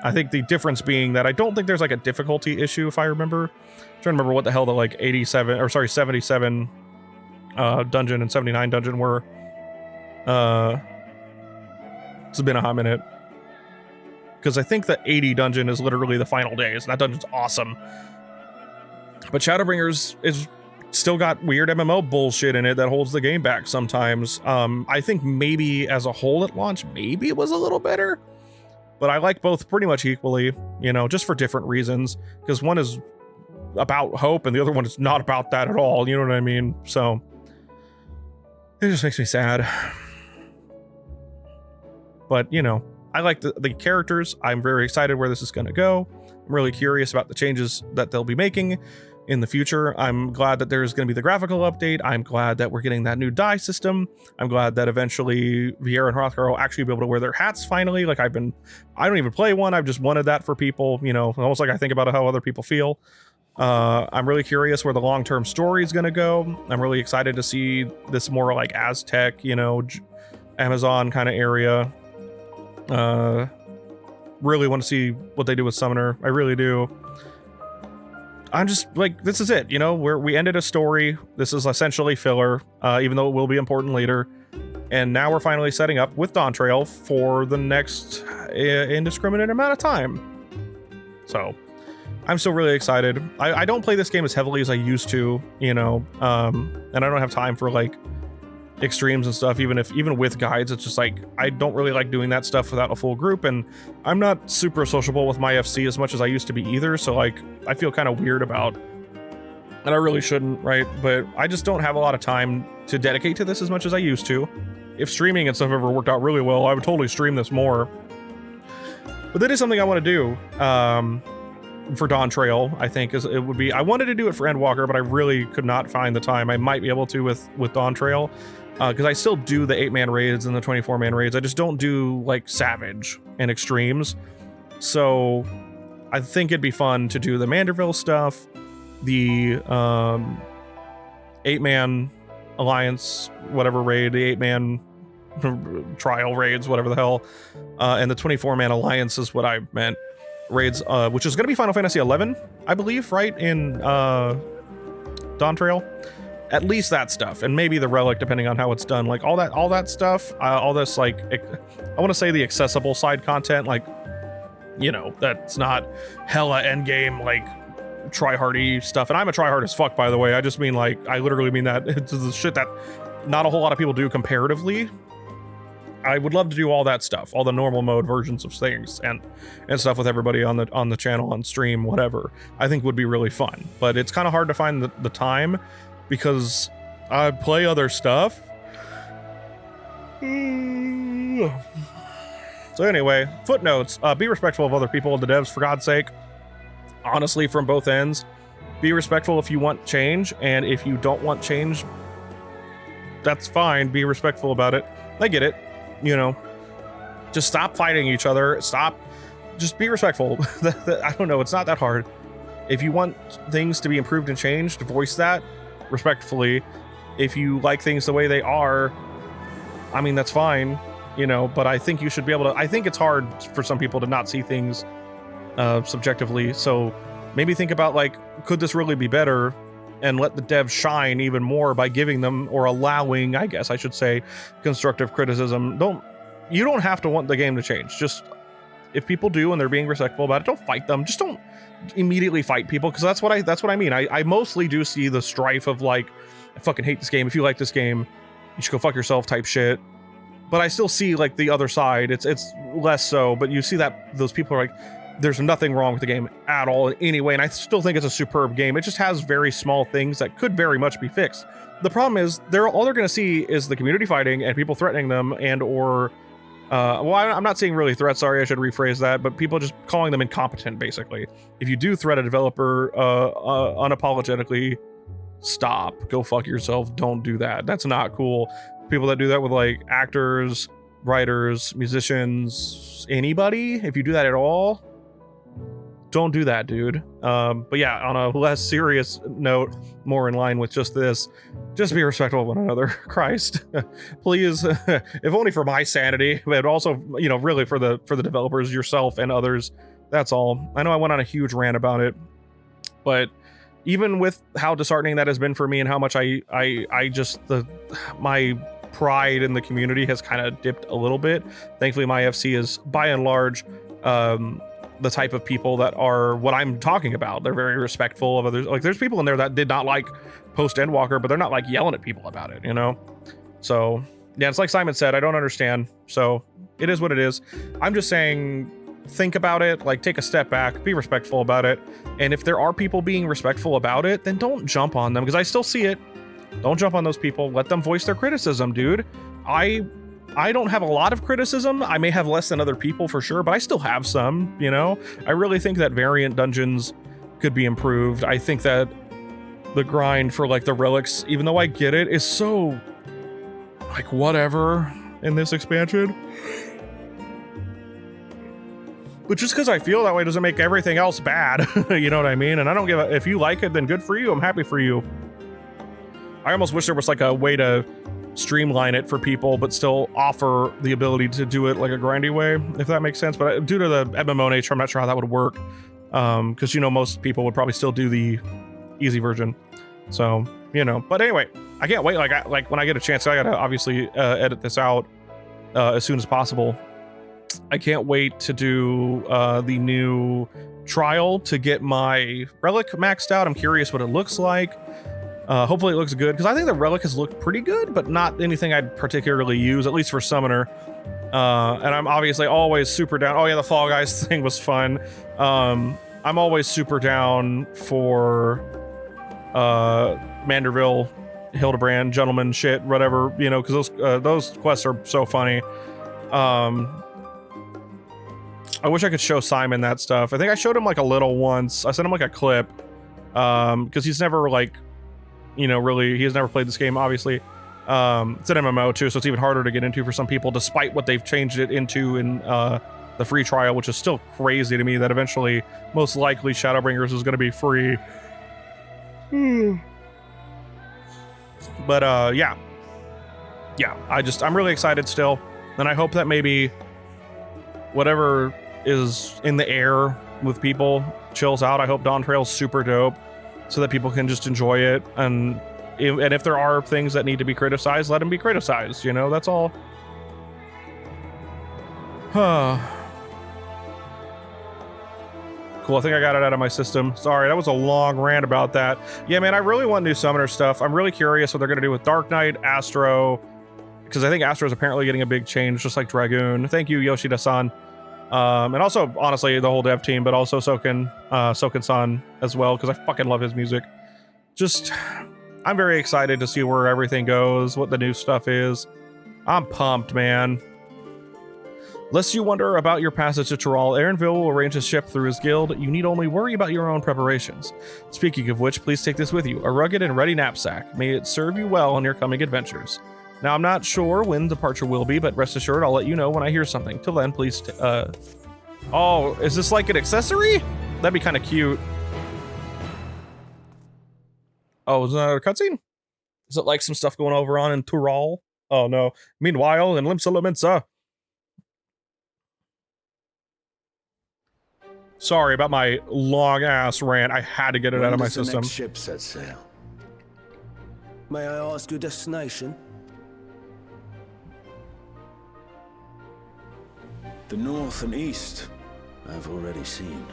I think the difference being that I don't think there's like a difficulty issue, if I remember. I'm trying to remember what the hell the like 77 dungeon and 79 dungeon were. It's been a hot minute, because I think the 80 dungeon is literally the final days. That dungeon's awesome. But Shadowbringers is still got weird MMO bullshit in it that holds the game back sometimes. I think maybe as a whole at launch, maybe it was a little better, but I like both pretty much equally, just for different reasons, because one is about hope and the other one is not about that at all. You know what I mean? So it just makes me sad. But, I like the characters. I'm very excited where this is going to go. I'm really curious about the changes that they'll be making in the future. I'm glad that there's going to be the graphical update. I'm glad that we're getting that new dye system. I'm glad that eventually Viera and Hrothgar will actually be able to wear their hats finally. Like I don't even play one. I've just wanted that for people, almost like I think about how other people feel. I'm really curious where the long-term story is going to go. I'm really excited to see this more like Aztec, Amazon kind of area. Really want to see what they do with Summoner. I really do. I'm just like, this is it, where we ended a story. This is essentially filler, even though it will be important later. And now we're finally setting up with Dawntrail for the next indiscriminate amount of time. So I'm still really excited. I don't play this game as heavily as I used to, and I don't have time for like extremes and stuff. Even with guides, it's just like I don't really like doing that stuff without a full group, and I'm not super sociable with my FC as much as I used to be either. So like I feel kind of weird about, and I really shouldn't, right? But I just don't have a lot of time to dedicate to this as much as I used to. If streaming and stuff ever worked out really well, I would totally stream this more. But that is something I want to do for Dawntrail. I think I wanted to do it for Endwalker, but I really could not find the time. I might be able to with Dawntrail, because I still do the 8-man raids and the 24-man raids. I just don't do like Savage and Extremes. So I think it'd be fun to do the Manderville stuff, the 8-man Alliance, whatever raid, the 8-man trial raids, whatever the hell, and the 24-man Alliance is what I meant. Raids, which is going to be Final Fantasy XI, I believe, right? In Dawntrail. At least that stuff, and maybe the Relic, depending on how it's done. Like all that stuff, all this, like, I want to say the accessible side content, like, that's not hella endgame, like, tryhardy stuff. And I'm a tryhard as fuck, by the way. I just mean, like, I literally mean that. It's the shit that not a whole lot of people do comparatively. I would love to do all that stuff, all the normal mode versions of things, and stuff with everybody on the channel, on stream, whatever. I think would be really fun, but it's kind of hard to find the time, because I play other stuff. So anyway, footnotes. Be respectful of other people, the devs, for God's sake. Honestly, from both ends. Be respectful if you want change, and if you don't want change, that's fine. Be respectful about it. I get it. Just stop fighting each other. Just be respectful. I don't know. It's not that hard. If you want things to be improved and changed, voice that respectfully. If you like things the way they are, I mean, that's fine, but I think you should be able to. I think it's hard for some people to not see things subjectively. So maybe think about, like, could this really be better? And let the devs shine even more by giving them, or allowing, I guess I should say, constructive criticism. You don't have to want the game to change. Just if people do and they're being respectful about it, don't fight them. Just don't immediately fight people, because that's what I mean. I mostly do see the strife of like, I fucking hate this game. If you like this game, you should go fuck yourself type shit. But I still see like the other side. It's less so, but you see that those people are like, there's nothing wrong with the game at all in any way, and I still think it's a superb game. It just has very small things that could very much be fixed. The problem is all they're going to see is the community fighting and people threatening them, and or well, I'm not saying really threats, sorry, I should rephrase that, but people just calling them incompetent, basically. If you do threat a developer unapologetically, stop. Go fuck yourself. Don't do that. That's not cool. People that do that with like actors, writers, musicians, anybody, if you do that at all, don't do that, dude. But yeah, on a less serious note, more in line with just this, just be respectful of one another. Christ, please, if only for my sanity, but also, you know, really for the developers, yourself and others. That's all. I know I went on a huge rant about it, but even with how disheartening that has been for me and how much I just, my pride in the community has kind of dipped a little bit. Thankfully, my FC is by and large the type of people that are what I'm talking about. They're very respectful of others. Like, there's people in there that did not like post Endwalker, but they're not like yelling at people about it, you know? So yeah, it's like Simon said, I don't understand. So it is what it is. I'm just saying, think about it, like take a step back, be respectful about it. And if there are people being respectful about it, then don't jump on them, because I still see it. Don't jump on those people. Let them voice their criticism, dude. I don't have a lot of criticism. I may have less than other people for sure, but I still have some, you know? I really think that variant dungeons could be improved. I think that the grind for like the relics, even though I get it, is so like whatever in this expansion. But just because I feel that way doesn't make everything else bad. You know what I mean? And I don't give a, if you like it, then good for you. I'm happy for you. I almost wish there was like a way to streamline it for people, but still offer the ability to do it like a grindy way, if that makes sense. But due to the MMO nature, I'm not sure how that would work. Because, you know, most people would probably still do the easy version. So, you know, but anyway, I can't wait. Like when I get a chance, I gotta obviously edit this out as soon as possible. I can't wait to do the new trial to get my relic maxed out. I'm curious what it looks like. Hopefully it looks good, because I think the relic has looked pretty good, but not anything I'd particularly use, at least for Summoner. And I'm obviously always super down. Oh yeah, the Fall Guys thing was fun. I'm always super down for Manderville, Hildebrand, Gentleman shit, whatever, you know, because those quests are so funny. I wish I could show Simon that stuff. I think I showed him like a little once. I sent him like a clip, because he's never like, you know, really, he has never played this game, obviously. It's an MMO too, so it's even harder to get into for some people, despite what they've changed it into in the free trial, which is still crazy to me that eventually, most likely, Shadowbringers is going to be free. But yeah, I'm really excited still, and I hope that maybe whatever is in the air with people chills out. I hope Dawntrail's super dope, so that people can just enjoy it, and if there are things that need to be criticized, let them be criticized, you know? That's all. Cool, I think I got it out of my system. Sorry, that was a long rant about that. Yeah, man, I really want new Summoner stuff. I'm really curious what they're gonna do with Dark Knight, Astro, because I think Astro is apparently getting a big change, just like Dragoon. Thank you, Yoshida-san. And also, honestly, the whole dev team, but also Soken-san as well, because I fucking love his music. Just, I'm very excited to see where everything goes, what the new stuff is. I'm pumped, man. Lest you wonder about your passage to Tyrol, Aaronville will arrange a ship through his guild. You need only worry about your own preparations. Speaking of which, please take this with you, a rugged and ready knapsack. May it serve you well on your coming adventures. Now, I'm not sure when departure will be, but rest assured, I'll let you know when I hear something. Till then, please, oh, is this like an accessory? That'd be kind of cute. Oh, is that a cutscene? Is it like some stuff going over on in Tyrol? Oh, no. Meanwhile, in Limsa. Sorry about my long-ass rant. I had to get it out of my system. When does the next ship set sail? May I ask your destination? The north and east. I've already seen.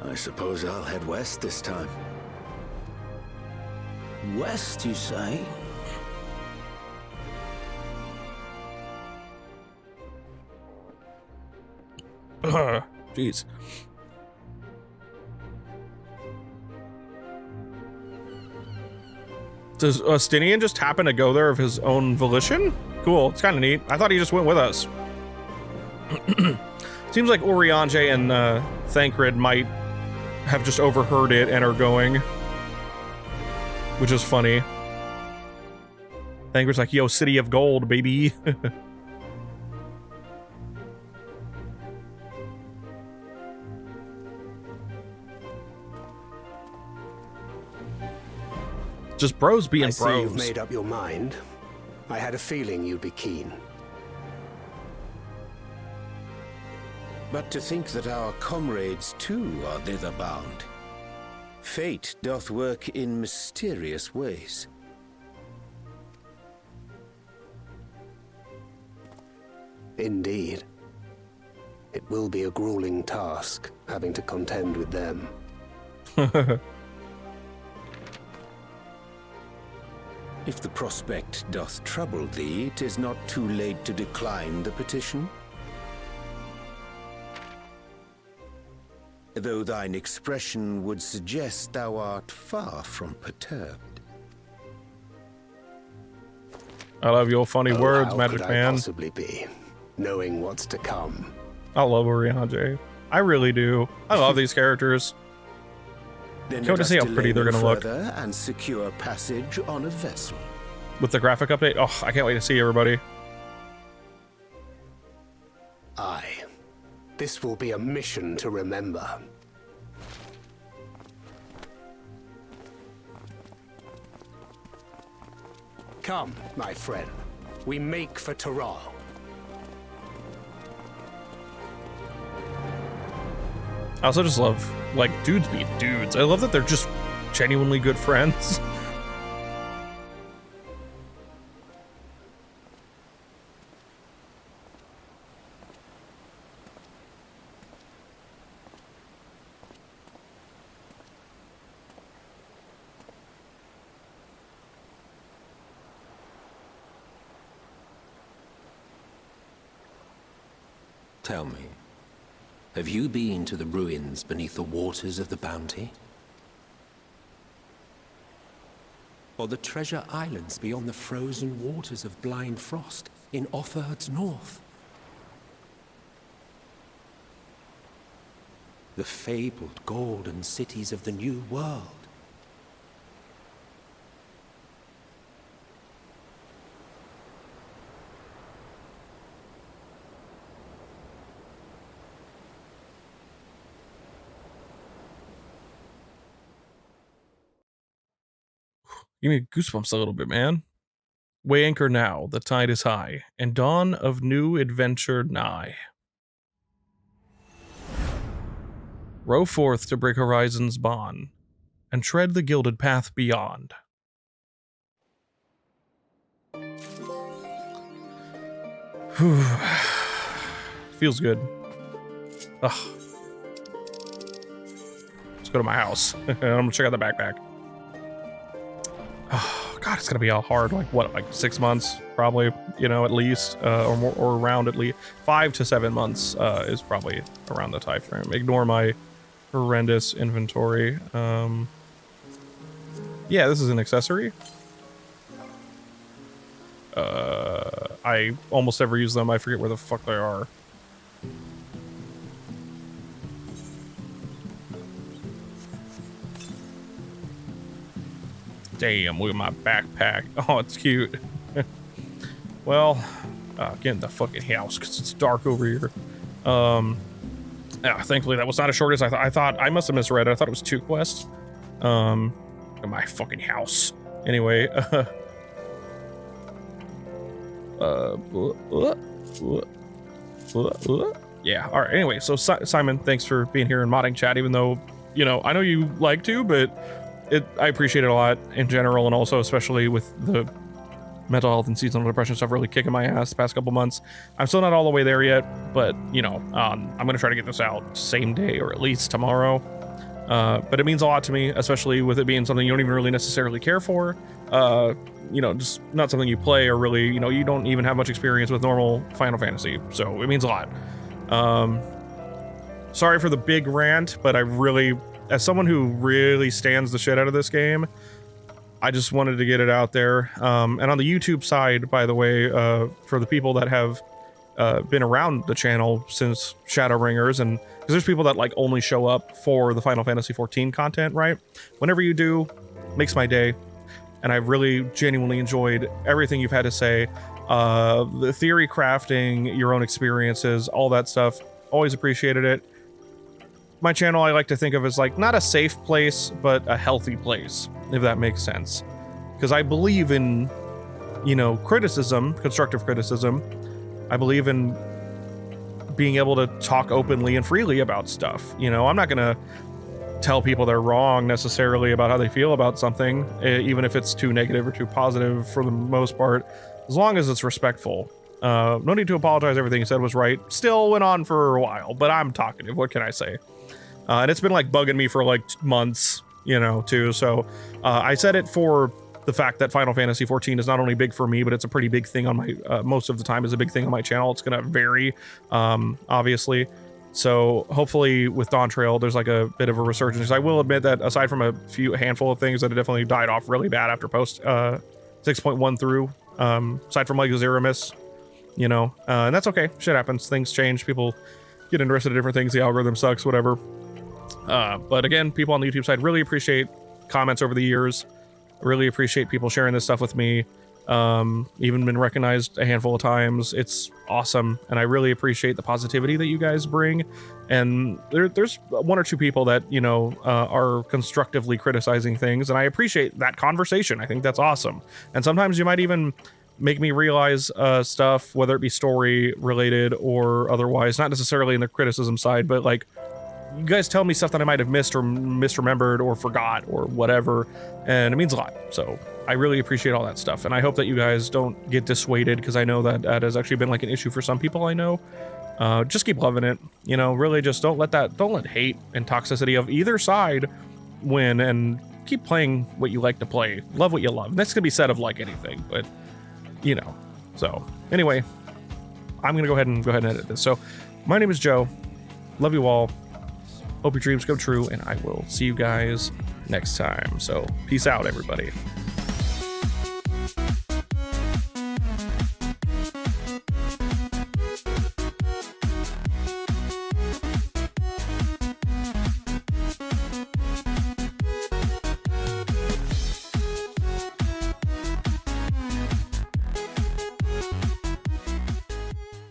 I suppose I'll head west this time. West, you say? Jeez. Does Stinian just happen to go there of his own volition? Cool, it's kind of neat. I thought he just went with us. Seems like Oriange and Thancred might have just overheard it and are going. Which is funny. Thancred's like, yo, City of Gold, baby. Just bros being I see bros. you've made up your mind. I had a feeling you'd be keen. But to think that our comrades too are thither bound. Fate doth work in mysterious ways. Indeed. It will be a grueling task, having to contend with them. If the prospect doth trouble thee, 'tis not too late to decline the petition. Though thine expression would suggest thou art far from perturbed. I love your funny words, how Magic could Man. I possibly be, knowing what's to come? I love Oriange. I really do. I love these characters. Then Can't wait to see how pretty they're gonna look. And secure passage on a vessel. With the graphic update, oh, I can't wait to see everybody. Aye. This will be a mission to remember. Come, my friend. We make for Tural. I also just love, like, dudes being dudes. I love that they're just genuinely good friends. Tell me, have you been to the ruins beneath the waters of the Bounty? Or the treasure islands beyond the frozen waters of Blind Frost in Offerd's north? The fabled golden cities of the New World? Give me goosebumps a little bit, man. Weigh anchor now, the tide is high, and dawn of new adventure nigh. Row forth to break horizon's bond, and tread the gilded path beyond. Whew. Feels good. Ugh. Let's go to my house. I'm gonna check out the backpack. Oh, God, it's gonna be all hard. Like what, like 6 months, probably, you know, at least, or more, or around at least 5 to 7 months is probably around the time frame. Ignore my horrendous inventory. Yeah, this is an accessory. I almost never use them. I forget where the fuck they are. Damn, look at my backpack. Oh, it's cute. Well, get in the fucking house because it's dark over here. Yeah, thankfully that was not as short as I thought. I must have misread it. I thought it was 2 quests. Look at my fucking house. Anyway, yeah, all right. Anyway, so Simon, thanks for being here and modding chat, even though, you know, I know you like to, but I appreciate it a lot in general, and also especially with the mental health and seasonal depression stuff really kicking my ass the past couple months. I'm still not all the way there yet, but you know, I'm gonna try to get this out same day or at least tomorrow. But it means a lot to me, especially with it being something you don't even really necessarily care for. You know, just not something you play or really, you know, you don't even have much experience with normal Final Fantasy, so it means a lot. Sorry for the big rant, but I really, as someone who really stands the shit out of this game, I just wanted to get it out there. And on the YouTube side, by the way, for the people that have been around the channel since Shadowbringers, and because there's people that like only show up for the Final Fantasy XIV content, right? Whenever you do, makes my day. And I've really genuinely enjoyed everything you've had to say. The theory crafting, your own experiences, all that stuff. Always appreciated it. My channel I like to think of as like not a safe place, but a healthy place, if that makes sense. Because I believe in, you know, criticism, constructive criticism. I believe in being able to talk openly and freely about stuff. You know, I'm not gonna tell people they're wrong necessarily about how they feel about something, even if it's too negative or too positive for the most part, as long as it's respectful. No need to apologize, everything you said was right. Still went on for a while, but I'm talkative, what can I say? And it's been like bugging me for like months, you know, too. So I said it for the fact that Final Fantasy XIV is not only big for me, but it's a pretty big thing on my, most of the time is a big thing on my channel. It's gonna vary, obviously. So hopefully with Dawntrail, there's like a bit of a resurgence. I will admit that aside from a handful of things that have definitely died off really bad after post 6.1 through, aside from like Zeramis, you know, and that's okay. Shit happens. Things change. People get interested in different things. The algorithm sucks, whatever. But again, people on the YouTube side really appreciate comments over the years. Really appreciate people sharing this stuff with me. Even been recognized a handful of times. It's awesome, and I really appreciate the positivity that you guys bring. And there's one or two people that, you know, are constructively criticizing things, and I appreciate that conversation. I think that's awesome. And sometimes you might even make me realize stuff, whether it be story related or otherwise, not necessarily in the criticism side, but like you guys tell me stuff that I might have missed or misremembered or forgot or whatever, and it means a lot. So I really appreciate all that stuff, and I hope that you guys don't get dissuaded, because I know that that has actually been like an issue for some people I know. Just keep loving it, you know, really just don't let hate and toxicity of either side win, and keep playing what you like to play. Love what you love. And that's gonna be said of like anything, but you know. So anyway, I'm gonna go ahead and edit this. So my name is Joe. Love you all. Hope your dreams come true, and I will see you guys next time. So peace out, everybody.